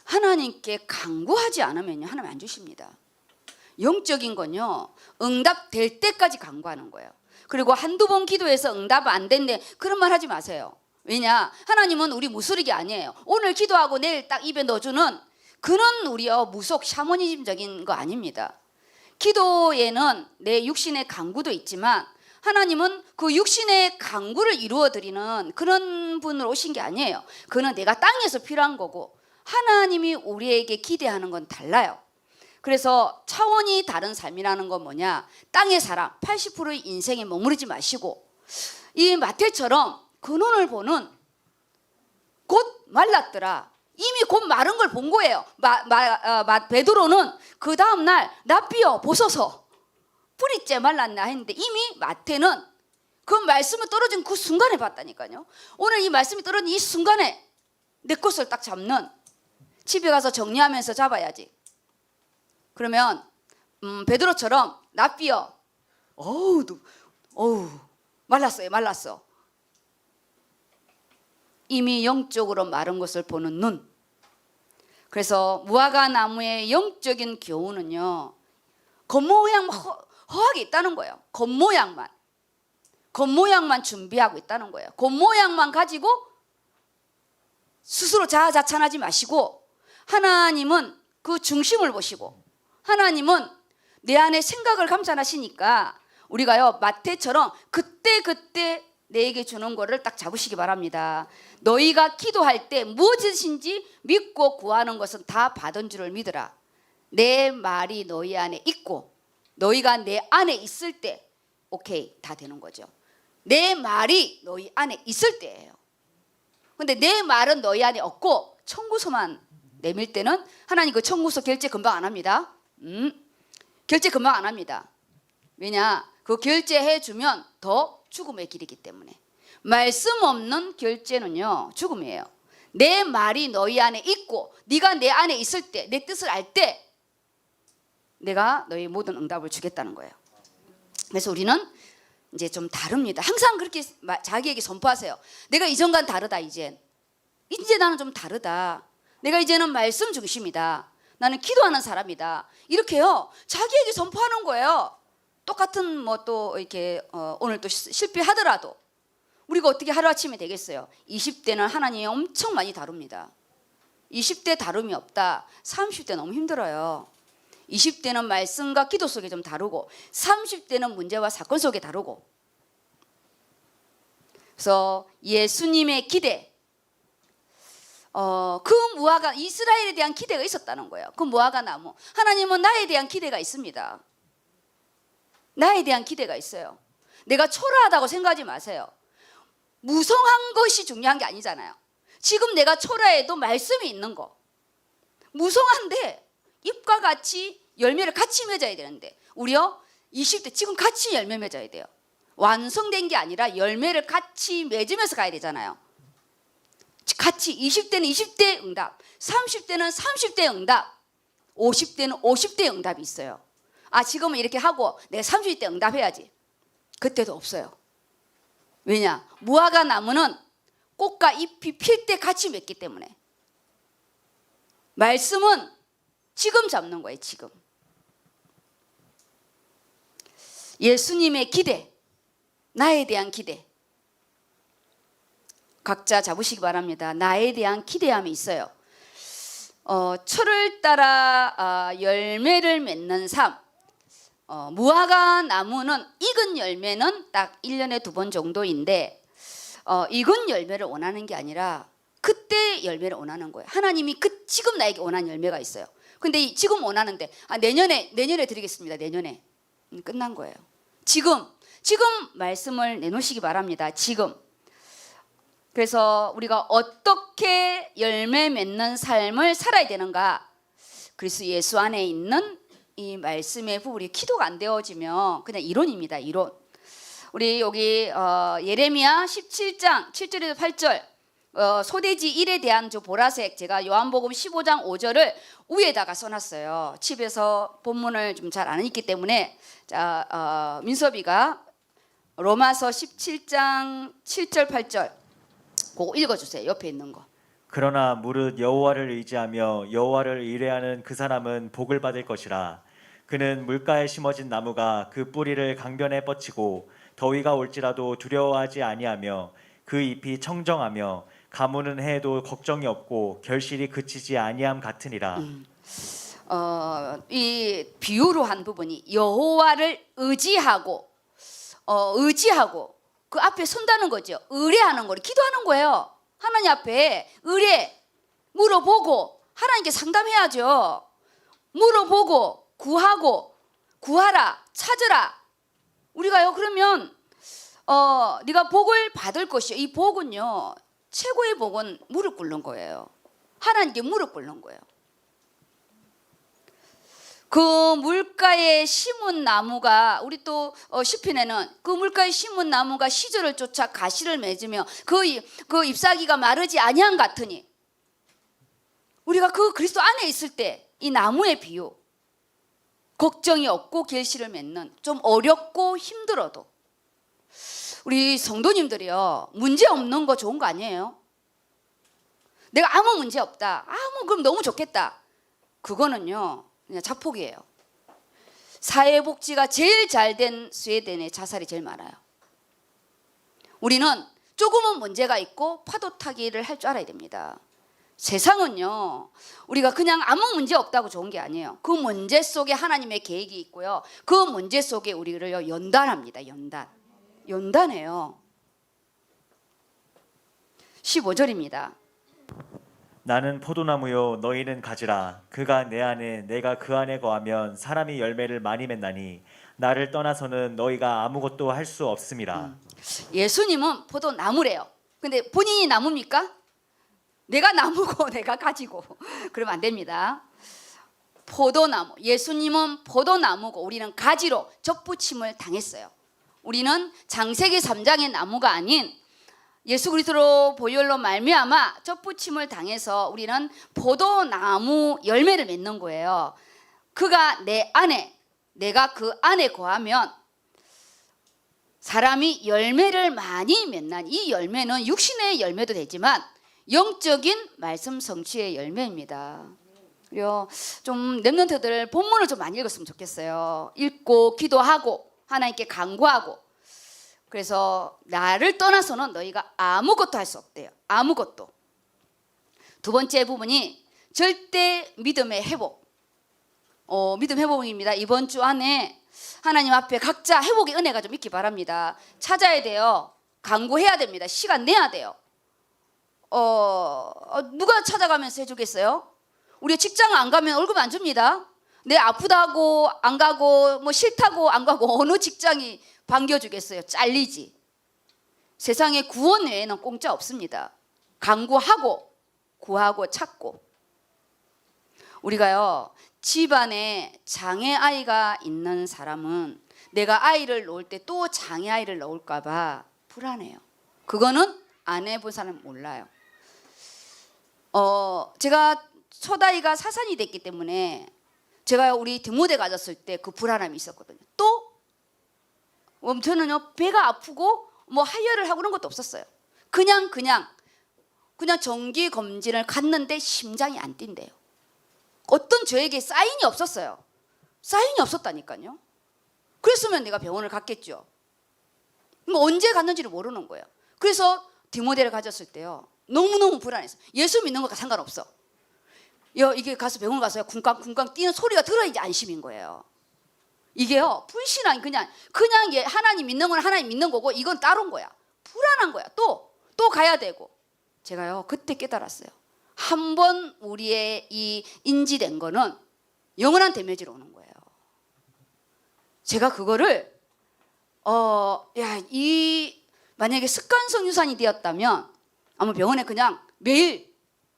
하나님께 간구하지 않으면요 하나님 안 주십니다. 영적인 건요 응답될 때까지 간구하는 거예요. 그리고 한두 번 기도해서 응답 안 된대 그런 말 하지 마세요. 왜냐 하나님은 우리 무술이기 아니에요. 오늘 기도하고 내일 딱 입에 넣어주는 그런 우리요 무속 샤머니즘적인 거 아닙니다. 기도에는 내 육신의 간구도 있지만 하나님은 그 육신의 간구를 이루어드리는 그런 분으로 오신 게 아니에요. 그는 내가 땅에서 필요한 거고 하나님이 우리에게 기대하는 건 달라요. 그래서 차원이 다른 삶이라는 건 뭐냐 땅의 사람 80%의 인생에 머무르지 마시고 이 마태처럼 근원을 보는 곧 말랐더라 이미 곧 마른 걸 본 거예요. 베드로는 그 다음날 낯비어 보소서 뿌리째 말랐나 했는데 이미 마태는 그 말씀이 떨어진 그 순간에 봤다니까요. 오늘 이 말씀이 떨어진 이 순간에 내 것을 딱 잡는 집에 가서 정리하면서 잡아야지. 그러면 베드로처럼 낯비어 어우 말랐어. 이미 영적으로 마른 것을 보는 눈. 그래서 무화과 나무의 영적인 교훈은요 겉모양만 허하게 있다는 거예요. 겉모양만 준비하고 있다는 거예요. 겉모양만 가지고 스스로 자아자찬하지 마시고 하나님은 그 중심을 보시고 하나님은 내 안에 생각을 감찰하시니까 우리가요 마태처럼 그때 내게 주는 거를 딱 잡으시기 바랍니다. 너희가 기도할 때 무엇이든지 믿고 구하는 것은 다 받은 줄을 믿으라. 내 말이 너희 안에 있고 너희가 내 안에 있을 때 오케이 다 되는 거죠. 내 말이 너희 안에 있을 때예요. 근데 내 말은 너희 안에 없고 청구서만 내밀 때는 하나님 그 청구서 결제 금방 안 합니다. 결제 금방 안 합니다. 왜냐 그 결제해 주면 더 죽음의 길이기 때문에. 말씀 없는 결제는요 죽음이에요. 내 말이 너희 안에 있고 네가 내 안에 있을 때 내 뜻을 알 때 내가 너희 모든 응답을 주겠다는 거예요. 그래서 우리는 이제 좀 다릅니다. 항상 그렇게 자기에게 선포하세요. 내가 이전과는 다르다. 이제 나는 좀 다르다. 내가 이제는 말씀 중심이다. 나는 기도하는 사람이다. 이렇게요 자기에게 선포하는 거예요. 똑같은 뭐 또 이렇게 오늘 또 실패하더라도 우리가 어떻게 하루아침에 되겠어요. 20대는 하나님이 엄청 많이 다룹니다. 20대 다름이 없다. 30대 너무 힘들어요. 20대는 말씀과 기도 속에 좀 다루고 30대는 문제와 사건 속에 다루고. 그래서 예수님의 기대, 그 무화과 이스라엘에 대한 기대가 있었다는 거예요. 그 무화과 나무. 하나님은 나에 대한 기대가 있습니다. 나에 대한 기대가 있어요. 내가 초라하다고 생각하지 마세요. 무성한 것이 중요한 게 아니잖아요. 지금 내가 초라해도 말씀이 있는 거. 무성한데 잎과 같이 열매를 같이 맺어야 되는데 우리요 20대 지금 같이 열매 맺어야 돼요. 완성된 게 아니라 열매를 같이 맺으면서 가야 되잖아요. 같이 20대는 20대 응답, 30대는 30대 응답, 50대는 50대 응답이 있어요. 아 지금은 이렇게 하고 내가 30대 응답해야지. 그때도 없어요. 왜냐? 무화과 나무는 꽃과 잎이 필 때 같이 맺기 때문에. 말씀은 지금 잡는 거예요. 지금. 예수님의 기대. 나에 대한 기대. 각자 잡으시기 바랍니다. 나에 대한 기대함이 있어요. 철을 따라 열매를 맺는 삶. 무화과 나무는 익은 열매는 딱 1년에 2번 정도인데 익은 열매를 원하는 게 아니라 그때 열매를 원하는 거예요. 하나님이 지금 나에게 원하는 열매가 있어요. 근데 지금 원하는데 내년에 드리겠습니다. 내년에 끝난 거예요. 지금 말씀을 내놓으시기 바랍니다. 지금. 그래서 우리가 어떻게 열매 맺는 삶을 살아야 되는가? 그리스도 예수 안에 있는 이 말씀의 부분이 기도가 안 되어지면 그냥 이론입니다. 이론. 우리 여기 예레미야 17장 7절에서 8절 소돼지 1에 대한 저 보라색 제가 요한복음 15장 5절을 위에다가 써놨어요. 집에서 본문을 좀 잘 안 읽기 때문에 민섭이가 로마서 17장 7절 8절 그거 읽어주세요. 옆에 있는 거. 그러나 무릇 여호와를 의지하며 여호와를 의뢰하는 그 사람은 복을 받을 것이라. 그는 물가에 심어진 나무가 그 뿌리를 강변에 뻗치고 더위가 올지라도 두려워하지 아니하며 그 잎이 청정하며 가무는 해에도 걱정이 없고 결실이 그치지 아니함 같으니라. 이 비유로 한 부분이 여호와를 의지하고 그 앞에 선다는 거죠. 의뢰하는 거예요. 기도하는 거예요. 하나님 앞에 의뢰 물어보고 하나님께 상담해야죠. 물어보고 구하고 구하라 찾으라. 우리가요 그러면 네가 복을 받을 것이요. 이 복은요 최고의 복은 무릎 꿇는 거예요. 하나님께 무릎 꿇는 거예요. 그 물가에 심은 나무가 우리 또 시편에는 그 물가에 심은 나무가 시절을 쫓아 가시를 맺으며 그 잎사귀가 마르지 아니한 같으니 우리가 그 그리스도 안에 있을 때 이 나무의 비유 걱정이 없고 결실을 맺는 좀 어렵고 힘들어도 우리 성도님들이요 문제 없는 거 좋은 거 아니에요? 내가 아무 문제 없다. 그럼 너무 좋겠다. 그거는요 그냥 자폭이에요. 사회복지가 제일 잘된 스웨덴의 자살이 제일 많아요. 우리는 조금은 문제가 있고 파도 타기를 할 줄 알아야 됩니다. 세상은요 우리가 그냥 아무 문제 없다고 좋은 게 아니에요. 그 문제 속에 하나님의 계획이 있고요. 그 문제 속에 우리를 연단합니다. 연단해요. 15절입니다. 나는 포도나무요 너희는 가지라. 그가 내 안에 내가 그 안에 거하면 사람이 열매를 많이 맺나니 나를 떠나서는 너희가 아무것도 할 수 없음이라. 예수님은 포도나무래요. 근데 본인이 나무입니까? 내가 나무고 내가 가지고 그러면 안 됩니다. 포도나무. 예수님은 포도나무고 우리는 가지로 접붙임을 당했어요. 우리는 창세기 3장의 나무가 아닌 예수 그리스도로 보혈로 말미암아 접붙임을 당해서 우리는 포도나무 열매를 맺는 거예요. 그가 내 안에 내가 그 안에 거하면 사람이 열매를 많이 맺는 이 열매는 육신의 열매도 되지만 영적인 말씀 성취의 열매입니다. 그리고 좀 렘넌트들 본문을 좀 많이 읽었으면 좋겠어요. 읽고 기도하고 하나님께 간구하고. 그래서 나를 떠나서는 너희가 아무것도 할 수 없대요. 아무것도. 두 번째 부분이 절대 믿음의 회복. 믿음 회복입니다. 이번 주 안에 하나님 앞에 각자 회복의 은혜가 좀 있기 바랍니다. 찾아야 돼요. 간구해야 됩니다. 시간 내야 돼요. 누가 찾아가면서 해주겠어요? 우리 직장 안 가면 월급 안 줍니다. 내 아프다고 안 가고 뭐 싫다고 안 가고 어느 직장이 반겨주겠어요? 잘리지. 세상에 구원 외에는 공짜 없습니다. 간구하고 구하고 찾고. 우리가요 집안에 장애아이가 있는 사람은 내가 아이를 놓을 때 또 장애아이를 놓을까 봐 불안해요. 그거는 안 해본 사람 몰라요. 제가 첫 아이가 사산이 됐기 때문에 제가 우리 등모대 가졌을 때 그 불안함이 있었거든요. 또 저는요 배가 아프고 뭐 하혈을 하고 그런 것도 없었어요. 그냥 정기 검진을 갔는데 심장이 안 뛴대요. 어떤 저에게 사인이 없었어요. 사인이 없었다니까요. 그랬으면 내가 병원을 갔겠죠. 그러니까 언제 갔는지를 모르는 거예요. 그래서 디모데를 가졌을 때요, 너무너무 불안했어. 예수 믿는 것과 상관없어. 이게 가서 병원 가서 쿵쾅쿵쾅 뛰는 소리가 들어야지 안심인 거예요. 이게요, 불신앙이 그냥 하나님 믿는 건 하나님 믿는 거고, 이건 따로인 거야. 불안한 거야. 또 가야 되고. 제가요, 그때 깨달았어요. 한 번 우리의 이 인지된 거는 영원한 데미지로 오는 거예요. 제가 그거를 만약에 습관성 유산이 되었다면 아마 병원에 그냥 매일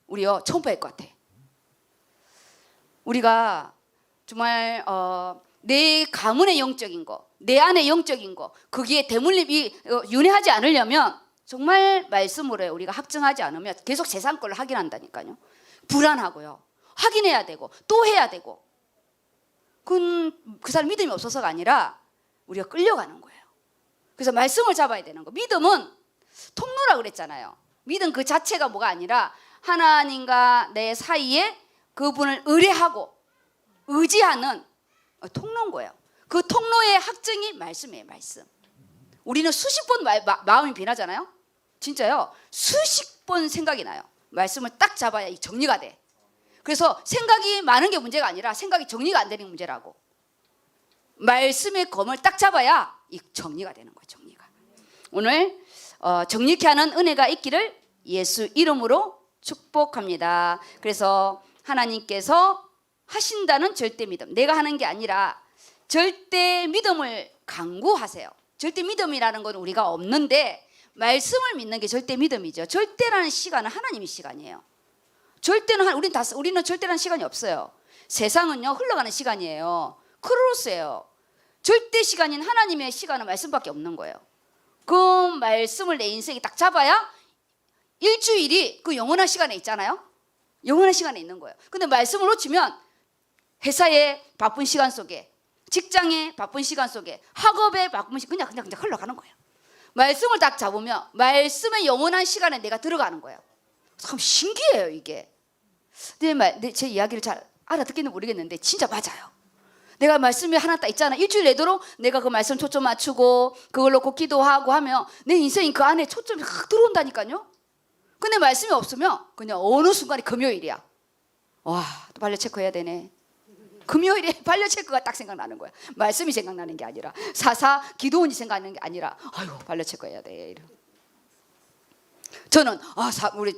우리요 초음파 할 것 같아. 우리가 정말 내 가문의 영적인 거, 내 안의 영적인 거, 거기에 대물림이 윤회하지 않으려면 정말 말씀으로 우리가 확증하지 않으면 계속 세상 걸로 확인한다니까요. 불안하고요. 확인해야 되고 또 해야 되고. 그 사람 믿음이 없어서가 아니라 우리가 끌려가는 거예요. 그래서 말씀을 잡아야 되는 거. 믿음은 통로라 그랬잖아요. 믿음 그 자체가 뭐가 아니라 하나님과 내 사이에 그분을 의뢰하고 의지하는 통로인 거예요. 그 통로의 확증이 말씀이에요. 말씀. 우리는 수십 번 마음이 변하잖아요. 진짜요. 수십 번 생각이 나요. 말씀을 딱 잡아야 이 정리가 돼. 그래서 생각이 많은 게 문제가 아니라 생각이 정리가 안 되는 문제라고. 말씀의 검을 딱 잡아야 이 정리가 되는 거예요. 정리가. 오늘 정리케 하는 은혜가 있기를 예수 이름으로 축복합니다. 그래서 하나님께서 하신다는 절대 믿음, 내가 하는 게 아니라 절대 믿음을 강구하세요. 절대 믿음이라는 건 우리가 없는데 말씀을 믿는 게 절대 믿음이죠. 절대라는 시간은 하나님의 시간이에요. 절대는 우리는 절대라는 시간이 없어요. 세상은요 흘러가는 시간이에요. 크로스예요. 절대 시간인 하나님의 시간은 말씀밖에 없는 거예요. 그 말씀을 내 인생에 딱 잡아야 일주일이 그 영원한 시간에 있잖아요. 영원한 시간에 있는 거예요. 근데 말씀을 놓치면 회사의 바쁜 시간 속에, 직장의 바쁜 시간 속에, 학업의 바쁜 시간 그냥 흘러가는 거예요. 말씀을 딱 잡으면 말씀의 영원한 시간에 내가 들어가는 거예요. 참 신기해요 이게. 제 이야기를 잘 알아듣기는 모르겠는데 진짜 맞아요. 내가 말씀이 하나 딱 있잖아. 일주일 내도록 내가 그 말씀 초점 맞추고 그걸로 꼭 기도하고 하면 내 인생이 그 안에 초점이 확 들어온다니까요. 근데 말씀이 없으면 그냥 어느 순간이 금요일이야. 와, 또 발려 체크해야 되네. 금요일에 발려 체크가 딱 생각나는 거야. 말씀이 생각나는 게 아니라 기도원이 생각나는 게 아니라 아유 발려 체크해야 돼. 저는 우리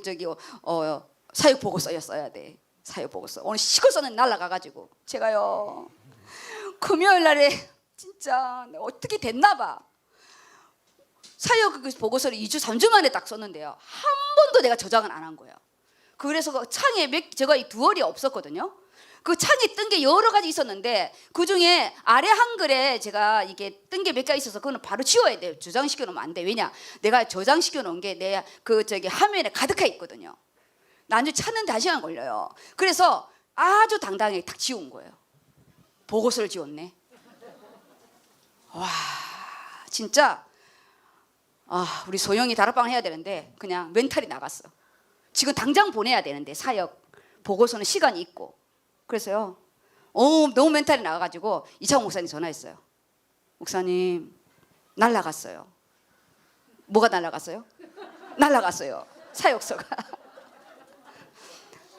사역 보고서 써야 돼. 사역 보고서 오늘 시골서는 날라가가지고 제가요 금요일 날에 진짜 어떻게 됐나 봐. 사역 보고서를 2주 3주 만에 딱 썼는데요, 한 번도 내가 저장을 안 한 거예요. 그래서 그 창에 제가 이 듀얼이 없었거든요. 그 창에 뜬 게 여러 가지 있었는데 그 중에 아래 한글에 제가 이게 뜬 게 몇 가지 있어서 그거는 바로 지워야 돼요. 저장시켜 놓으면 안 돼. 왜냐, 내가 저장시켜 놓은 게 내 화면에 가득해 있거든요. 나중에 찾는 데 1시간 걸려요. 그래서 아주 당당하게 딱 지운 거예요. 보고서를 지웠네. 와, 진짜 우리 소영이 다락방 해야 되는데 그냥 멘탈이 나갔어. 지금 당장 보내야 되는데 사역 보고서는 시간이 있고. 그래서요 너무 멘탈이 나가가지고 이창호 목사님 전화했어요. 목사님 날라갔어요. 뭐가 날라갔어요? 날라갔어요. 사역서가.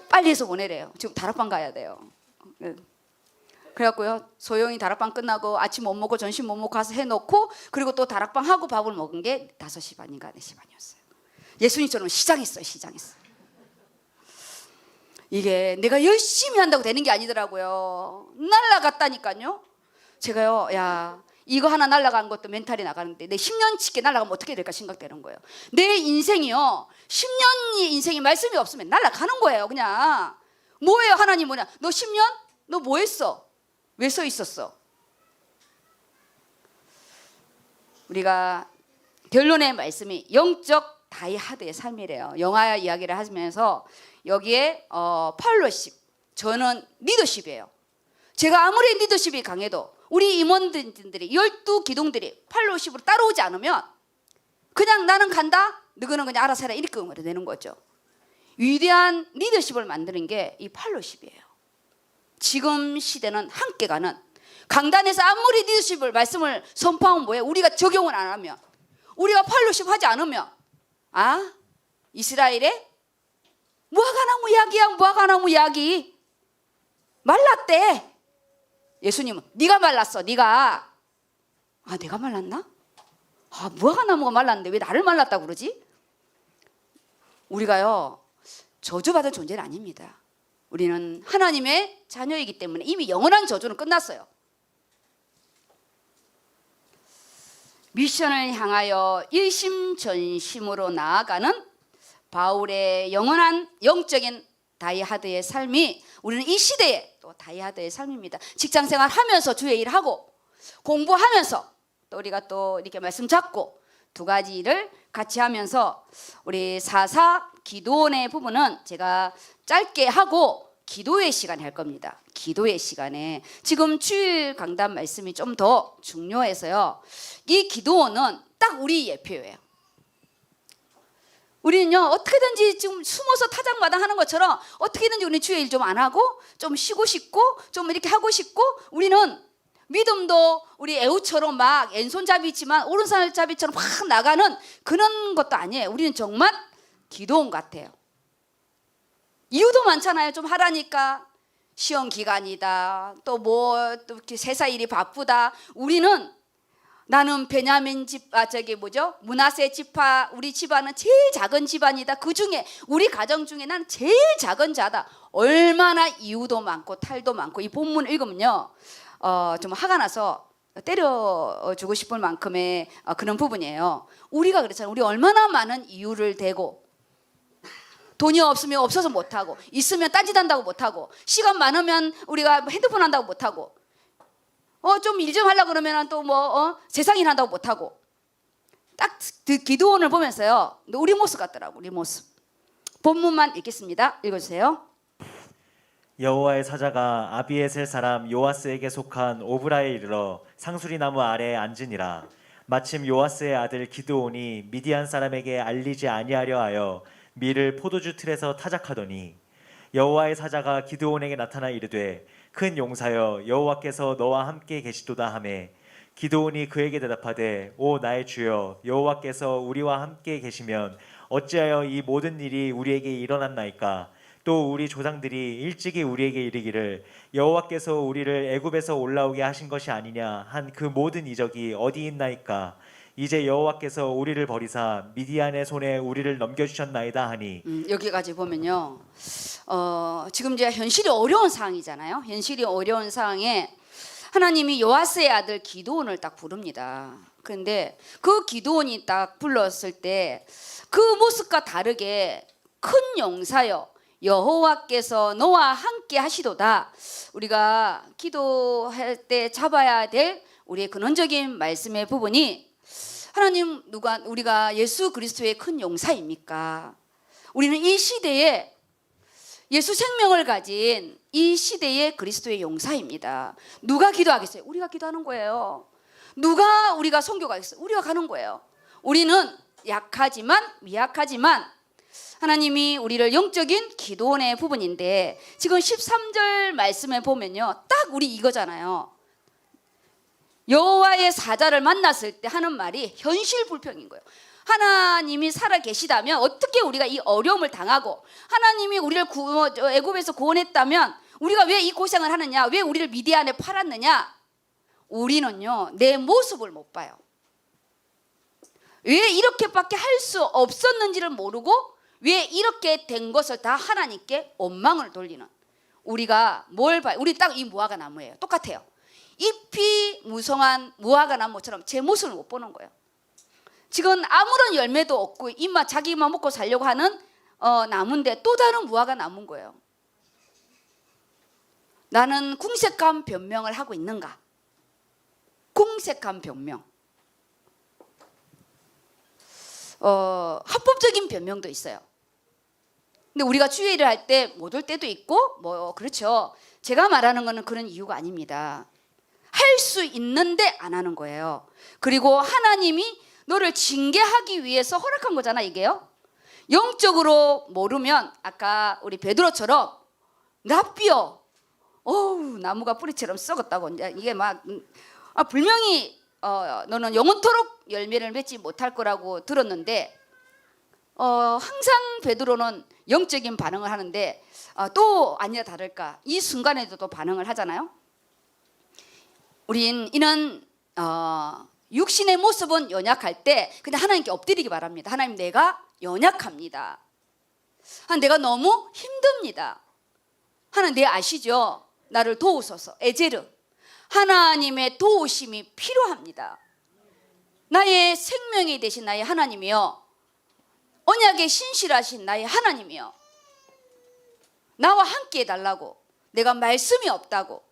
빨리 해서 보내래요. 지금 다락방 가야 돼요. 그래갖고요 소영이 다락방 끝나고 아침 못 먹고 점심 못 먹고 가서 해놓고 그리고 또 다락방 하고 밥을 먹은 게 5시 반인가 4시 반이었어요. 예수님처럼 시장했어요. 이게 내가 열심히 한다고 되는 게 아니더라고요. 날라갔다니까요. 제가요 이거 하나 날라간 것도 멘탈이 나가는데 내 10년치게 날라가면 어떻게 될까 생각되는 거예요. 내 인생이요 10년의 인생이 말씀이 없으면 날라가는 거예요. 그냥 뭐예요? 하나님 뭐냐, 너 10년? 너 뭐 했어? 왜 서 있었어? 우리가 결론의 말씀이 영적 다이하드의 삶이래요. 영화 이야기를 하면서 여기에 팔로십, 저는 리더십이에요. 제가 아무리 리더십이 강해도 우리 임원들이 12기둥들이 팔로십으로 따라오지 않으면 그냥 나는 간다, 너희는 그냥 알아서 해라 이렇게 응원이 되는 거죠. 위대한 리더십을 만드는 게 이 팔로십이에요. 지금 시대는 함께 가는, 강단에서 아무리 리더십을 말씀을 선포하면 뭐예요? 우리가 적용을 안 하면 우리가 팔로십 하지 않으면 이스라엘의 무화과나무 약이야. 무화과나무 약이 말랐대. 예수님은 네가 말랐어. 네가. 내가 말랐나? 무화과나무가 말랐는데 왜 나를 말랐다고 그러지? 우리가요 저주받은 존재는 아닙니다. 우리는 하나님의 자녀이기 때문에 이미 영원한 저주는 끝났어요. 미션을 향하여 일심전심으로 나아가는 바울의 영원한 영적인 다이하드의 삶이 우리는 이 시대에 또 다이하드의 삶입니다. 직장생활 하면서 주의 일하고 공부하면서 또 우리가 또 이렇게 말씀 잡고 두 가지 일을 같이 하면서 우리 4.4 기도원의 부분은 제가 짧게 하고 기도의 시간에 할 겁니다. 기도의 시간에 지금 주일 강단 말씀이 좀 더 중요해서요. 이 기도원은 딱 우리 예표예요. 우리는요 어떻게든지 지금 숨어서 타작마당 하는 것처럼 어떻게든지 우리는 주의 일 좀 안 하고 좀 쉬고 싶고 좀 이렇게 하고 싶고 우리는 믿음도 우리 애우처럼 막 왼손잡이지만 오른손잡이처럼 확 나가는 그런 것도 아니에요. 우리는 정말 기도원 같아요. 이유도 많잖아요. 좀 하라니까. 시험 기간이다. 또 또 세상 일이 바쁘다. 우리는 나는 베냐민 므낫세 지파 우리 집안은 제일 작은 집안이다. 그 중에 우리 가정 중에 난 제일 작은 자다. 얼마나 이유도 많고 탈도 많고 이 본문 읽으면요 좀 화가 나서 때려주고 싶을 만큼의 그런 부분이에요. 우리가 그렇잖아요. 우리 얼마나 많은 이유를 대고 돈이 없으면 없어서 못하고 있으면 딴짓한다고 못하고 시간 많으면 우리가 핸드폰 한다고 못하고 좀 일 좀 하려고 그러면 또 세상일 한다고 못하고 딱 기도원을 보면서요 우리 모습 같더라고. 우리 모습. 본문만 읽겠습니다. 읽어주세요. 여호와의 사자가 아비에셀 사람 요아스에게 속한 오브라에 이르러 상수리 나무 아래에 앉으니라. 마침 요아스의 아들 기드온이 미디안 사람에게 알리지 아니하려 하여 밀을 포도주 틀에서 타작하더니 여호와의 사자가 기드온에게 나타나 이르되 큰 용사여 여호와께서 너와 함께 계시도다 하매 기드온이 그에게 대답하되 오 나의 주여 여호와께서 우리와 함께 계시면 어찌하여 이 모든 일이 우리에게 일어났나이까. 또 우리 조상들이 일찍이 우리에게 이르기를 여호와께서 우리를 애굽에서 올라오게 하신 것이 아니냐 한 그 모든 이적이 어디 있나이까. 이제 여호와께서 우리를 버리사 미디안의 손에 우리를 넘겨주셨나이다 하니. 여기까지 보면요 지금 이제 현실이 어려운 상황이잖아요. 현실이 어려운 상황에 하나님이 요아스의 아들 기드온을 딱 부릅니다. 그런데 그 기드온이 딱 불렀을 때 그 모습과 다르게 큰 용사여 여호와께서 너와 함께 하시도다. 우리가 기도할 때 잡아야 될 우리의 근원적인 말씀의 부분이 하나님 우리가 예수 그리스도의 큰 용사입니까? 우리는 이 시대에 예수 생명을 가진 이 시대의 그리스도의 용사입니다. 누가 기도하겠어요? 우리가 기도하는 거예요. 누가 우리가 선교가겠어요? 우리가 가는 거예요. 우리는 약하지만 미약하지만 하나님이 우리를 영적인 기도원의 부분인데 지금 13절 말씀에 보면요 딱 우리 이거잖아요. 여호와의 사자를 만났을 때 하는 말이 현실 불평인 거예요. 하나님이 살아 계시다면 어떻게 우리가 이 어려움을 당하고 하나님이 우리를 애굽에서 구원했다면 우리가 왜 이 고생을 하느냐, 왜 우리를 미디안에 팔았느냐. 우리는요 내 모습을 못 봐요. 왜 이렇게밖에 할 수 없었는지를 모르고 왜 이렇게 된 것을 다 하나님께 원망을 돌리는 우리가 뭘 봐요? 우리 딱 이 무화과 나무예요. 똑같아요. 잎이 무성한 무화과 나무처럼 제 모습을 못 보는 거예요. 지금 아무런 열매도 없고 입만 자기만 먹고 살려고 하는 나무인데 또 다른 무화과 나무인 거예요. 나는 궁색한 변명을 하고 있는가? 궁색한 변명. 합법적인 변명도 있어요. 근데 우리가 주의를 할 때 못 올 때도 있고 그렇죠. 제가 말하는 거는 그런 이유가 아닙니다. 할 수 있는데 안 하는 거예요. 그리고 하나님이 너를 징계하기 위해서 허락한 거잖아 이게요. 영적으로 모르면 아까 우리 베드로처럼 납비어 나무가 뿌리처럼 썩었다고 이게 막 불명이 너는 영원토록 열매를 맺지 못할 거라고 들었는데 항상 베드로는 영적인 반응을 하는데 또 아니나 다를까 이 순간에도 또 반응을 하잖아요. 우린 이는 육신의 모습은 연약할 때 근데 하나님께 엎드리기 바랍니다. 하나님, 내가 연약합니다. 내가 너무 힘듭니다. 하나님, 내 아시죠? 나를 도우소서. 에제르, 하나님의 도우심이 필요합니다. 나의 생명이 되신 나의 하나님이여, 언약에 신실하신 나의 하나님이여, 나와 함께 해달라고. 내가 말씀이 없다고.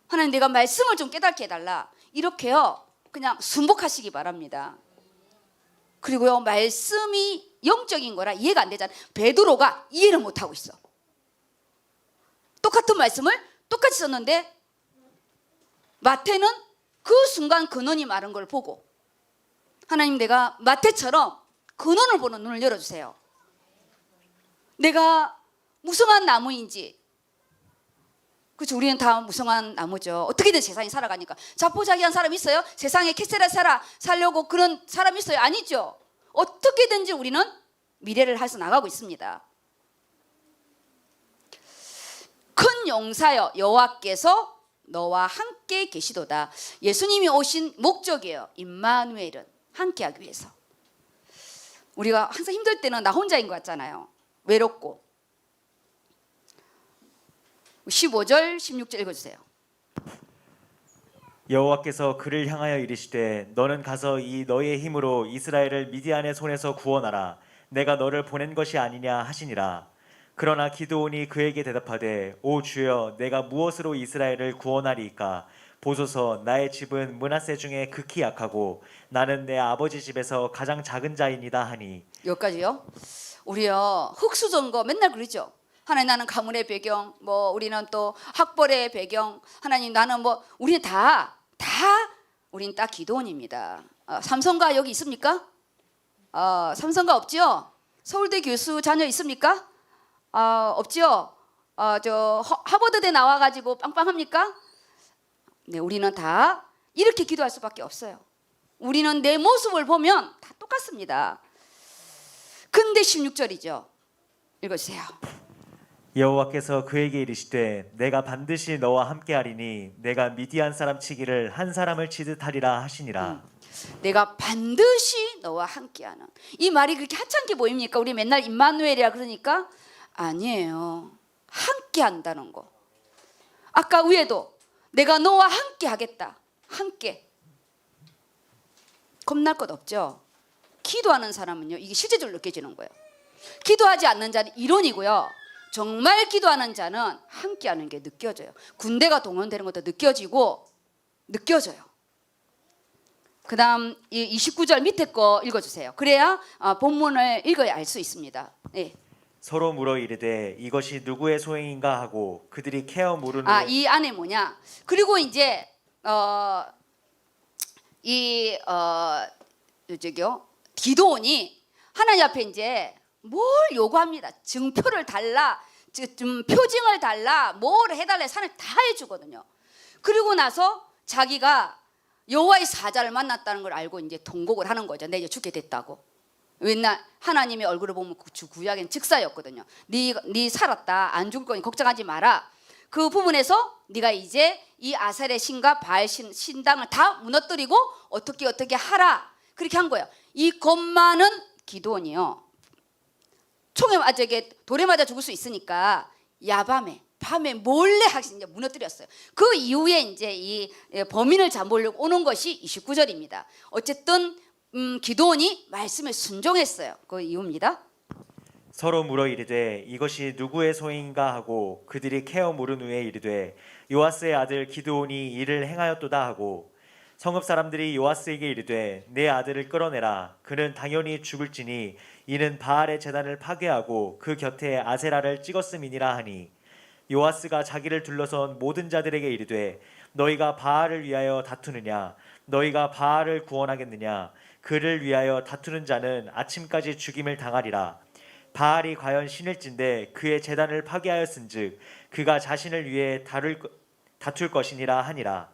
하나님, 내가 말씀을 좀 깨닫게 해달라. 이렇게요 그냥 순복하시기 바랍니다. 그리고요, 말씀이 영적인 거라 이해가 안 되잖아요. 베드로가 이해를 못하고 있어. 똑같은 말씀을 똑같이 썼는데 마태는 그 순간 근원이 마른 걸 보고, 하나님, 내가 마태처럼 근원을 보는 눈을 열어주세요. 내가 무성한 나무인지, 그렇죠, 우리는 다 무성한 나무죠. 어떻게든 세상이 살아가니까. 자포자기한 사람 있어요? 세상에 캐세라 살려고 그런 사람 있어요? 아니죠. 어떻게든지 우리는 미래를 해서 나가고 있습니다. 큰 용사여, 여호와께서 너와 함께 계시도다. 예수님이 오신 목적이에요. 임마누엘은 함께하기 위해서. 우리가 항상 힘들 때는 나 혼자인 것 같잖아요. 외롭고. 15절 16절 읽어주세요. 여호와께서 그를 향하여 이르시되 너는 가서 이 너의 힘으로 이스라엘을 미디안의 손에서 구원하라. 내가 너를 보낸 것이 아니냐 하시니라. 그러나 기드온이 그에게 대답하되 오 주여, 내가 무엇으로 이스라엘을 구원하리이까? 보소서, 나의 집은 므낫세 중에 극히 약하고 나는 내 아버지 집에서 가장 작은 자이니다 하니. 여기까지요. 우리요 흙수저인 맨날 그러죠. 하나님, 나는 가문의 배경, 우리는 또 학벌의 배경, 하나님 나는 우리는 다 우리는 딱 기도원입니다. 삼성가 여기 있습니까? 삼성가 없죠? 서울대 교수 자녀 있습니까? 없죠? 저 하버드대 나와가지고 빵빵합니까? 네, 우리는 다 이렇게 기도할 수밖에 없어요. 우리는 내 모습을 보면 다 똑같습니다. 근데 16절이죠. 읽어주세요. 여호와께서 그에게 이르시되 내가 반드시 너와 함께하리니 내가 미디안 사람 치기를 한 사람을 치듯 하리라 하시니라. 내가 반드시 너와 함께하는, 이 말이 그렇게 하찮게 보입니까? 우리 맨날 임마누엘이라 그러니까 아니에요. 함께한다는 거. 아까 위에도 내가 너와 함께하겠다. 함께. 겁날 것 없죠. 기도하는 사람은요 이게 실제적으로 느껴지는 거예요. 기도하지 않는 자는 이론이고요, 정말 기도하는 자는 함께하는 게 느껴져요. 군대가 동원되는 것도 느껴져요. 그 다음 29절 밑에 거 읽어주세요. 그래야 본문을 읽어야 알 수 있습니다. 네. 서로 물어 이르되 이것이 누구의 소행인가 하고 그들이 캐어 물은 이 안에 뭐냐. 그리고 이제 기도원이 하나님 앞에 이제 뭘 요구합니다. 증표를 달라, 좀 표징을 달라, 뭘 해달라, 산을 다 해주거든요. 그리고 나서 자기가 여호와의 사자를 만났다는 걸 알고 이제 통곡을 하는 거죠. 내 이제 죽게 됐다고. 맨날 하나님의 얼굴을 보면 구약엔 즉사였거든요. 네 살았다, 안 죽을 거니 걱정하지 마라. 그 부분에서 네가 이제 이 아셀의 신과 바알 신당을 다 무너뜨리고 어떻게 하라, 그렇게 한 거예요. 이 겁 많은 기도원이요, 총에 돌에 맞아 죽을 수 있으니까 밤에 몰래 이제 무너뜨렸어요. 그 이후에 이제 이 범인을 잡으려고 오는 것이 29절입니다. 어쨌든 기도원이 말씀에 순종했어요. 그 이유입니다. 서로 물어 이르되 이것이 누구의 소행인가 하고 그들이 캐어 물은 후에 이르되 요아스의 아들 기드온이 이를 행하였도다 하고, 성읍 사람들이 요아스에게 이르되 내 아들을 끌어내라. 그는 당연히 죽을지니 이는 바알의 제단을 파괴하고 그 곁에 아세라를 찍었음이니라 하니, 요아스가 자기를 둘러선 모든 자들에게 이르되 너희가 바알을 위하여 다투느냐? 너희가 바알을 구원하겠느냐? 그를 위하여 다투는 자는 아침까지 죽임을 당하리라. 바알이 과연 신일진데 그의 제단을 파괴하였은즉 그가 자신을 위해 다툴 것이니라 하니라.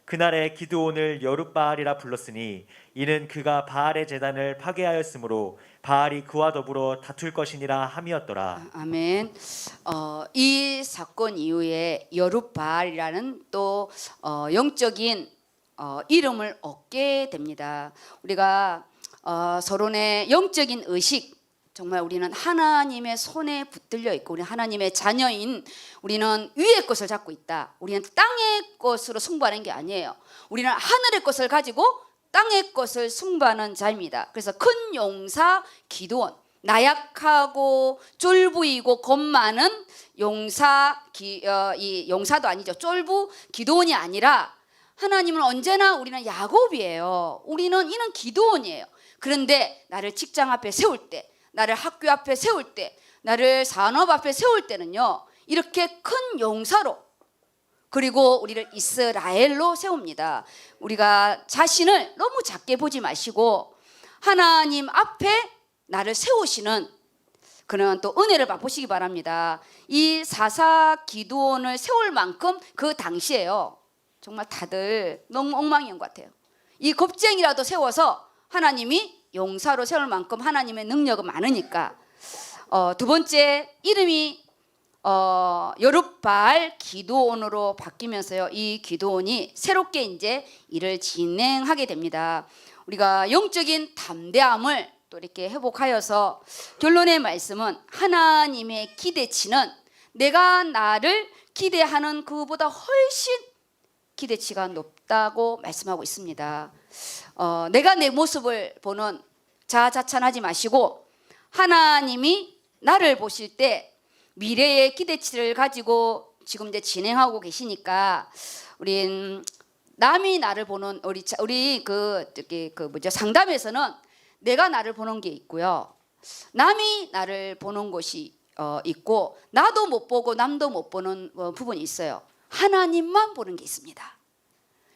그날에 기드온을 여룻바알이라 불렀으니 이는 그가 바알의 제단을 파괴하였으므로 바알이 그와 더불어 다툴 것이니라 함이었더라. 아멘. 이 사건 이후에 여룻바알이라는 또 영적인 이름을 얻게 됩니다. 우리가 서론의 영적인 의식, 정말 우리는 하나님의 손에 붙들려 있고 우리 하나님의 자녀인 우리는 위의 것을 잡고 있다. 우리는 땅의 것으로 승부하는 게 아니에요. 우리는 하늘의 것을 가지고 땅의 것을 승부하는 자입니다. 그래서 큰 용사 기드온, 나약하고 쫄부이고 겁 많은 이 용사도 아니죠. 쫄부 기드온이 아니라 하나님은 언제나 우리는 야곱이에요. 이는 기드온이에요. 그런데 나를 직장 앞에 세울 때, 나를 학교 앞에 세울 때, 나를 산업 앞에 세울 때는요, 이렇게 큰 용사로, 그리고 우리를 이스라엘로 세웁니다. 우리가 자신을 너무 작게 보지 마시고 하나님 앞에 나를 세우시는 그는 또 은혜를 맛보시기 바랍니다. 이 사사 기드온을 세울 만큼 그 당시에요, 정말 다들 너무 엉망인 것 같아요. 이 겁쟁이라도 세워서 하나님이 용사로 세울 만큼 하나님의 능력은 많으니까. 두 번째, 이름이 여룻바알 기드온으로 바뀌면서요, 이 기드온이 새롭게 이제 일을 진행하게 됩니다. 우리가 영적인 담대함을 또 이렇게 회복하여서 결론의 말씀은 하나님의 기대치는 내가 나를 기대하는 그보다 훨씬 기대치가 높다고 말씀하고 있습니다. 내가 내 모습을 보는 자아자찬하지 마시고 하나님이 나를 보실 때 미래의 기대치를 가지고 지금 이제 진행하고 계시니까 우린 남이 나를 보는 우리 상담에서는 내가 나를 보는 게 있고요, 남이 나를 보는 것이 있고 나도 못 보고 남도 못 보는 부분이 있어요. 하나님만 보는 게 있습니다.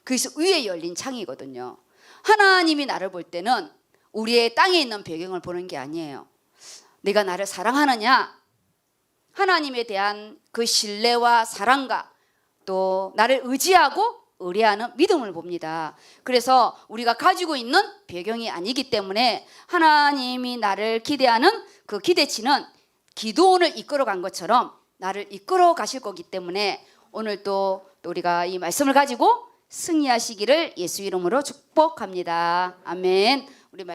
그래서 위에 열린 창이거든요. 하나님이 나를 볼 때는 우리의 땅에 있는 배경을 보는 게 아니에요. 내가 나를 사랑하느냐, 하나님에 대한 그 신뢰와 사랑과 또 나를 의지하고 의뢰하는 믿음을 봅니다. 그래서 우리가 가지고 있는 배경이 아니기 때문에 하나님이 나를 기대하는 그 기대치는 기드온을 이끌어 간 것처럼 나를 이끌어 가실 거기 때문에 오늘 또 우리가 이 말씀을 가지고 승리하시기를 예수 이름으로 축복합니다. 아멘.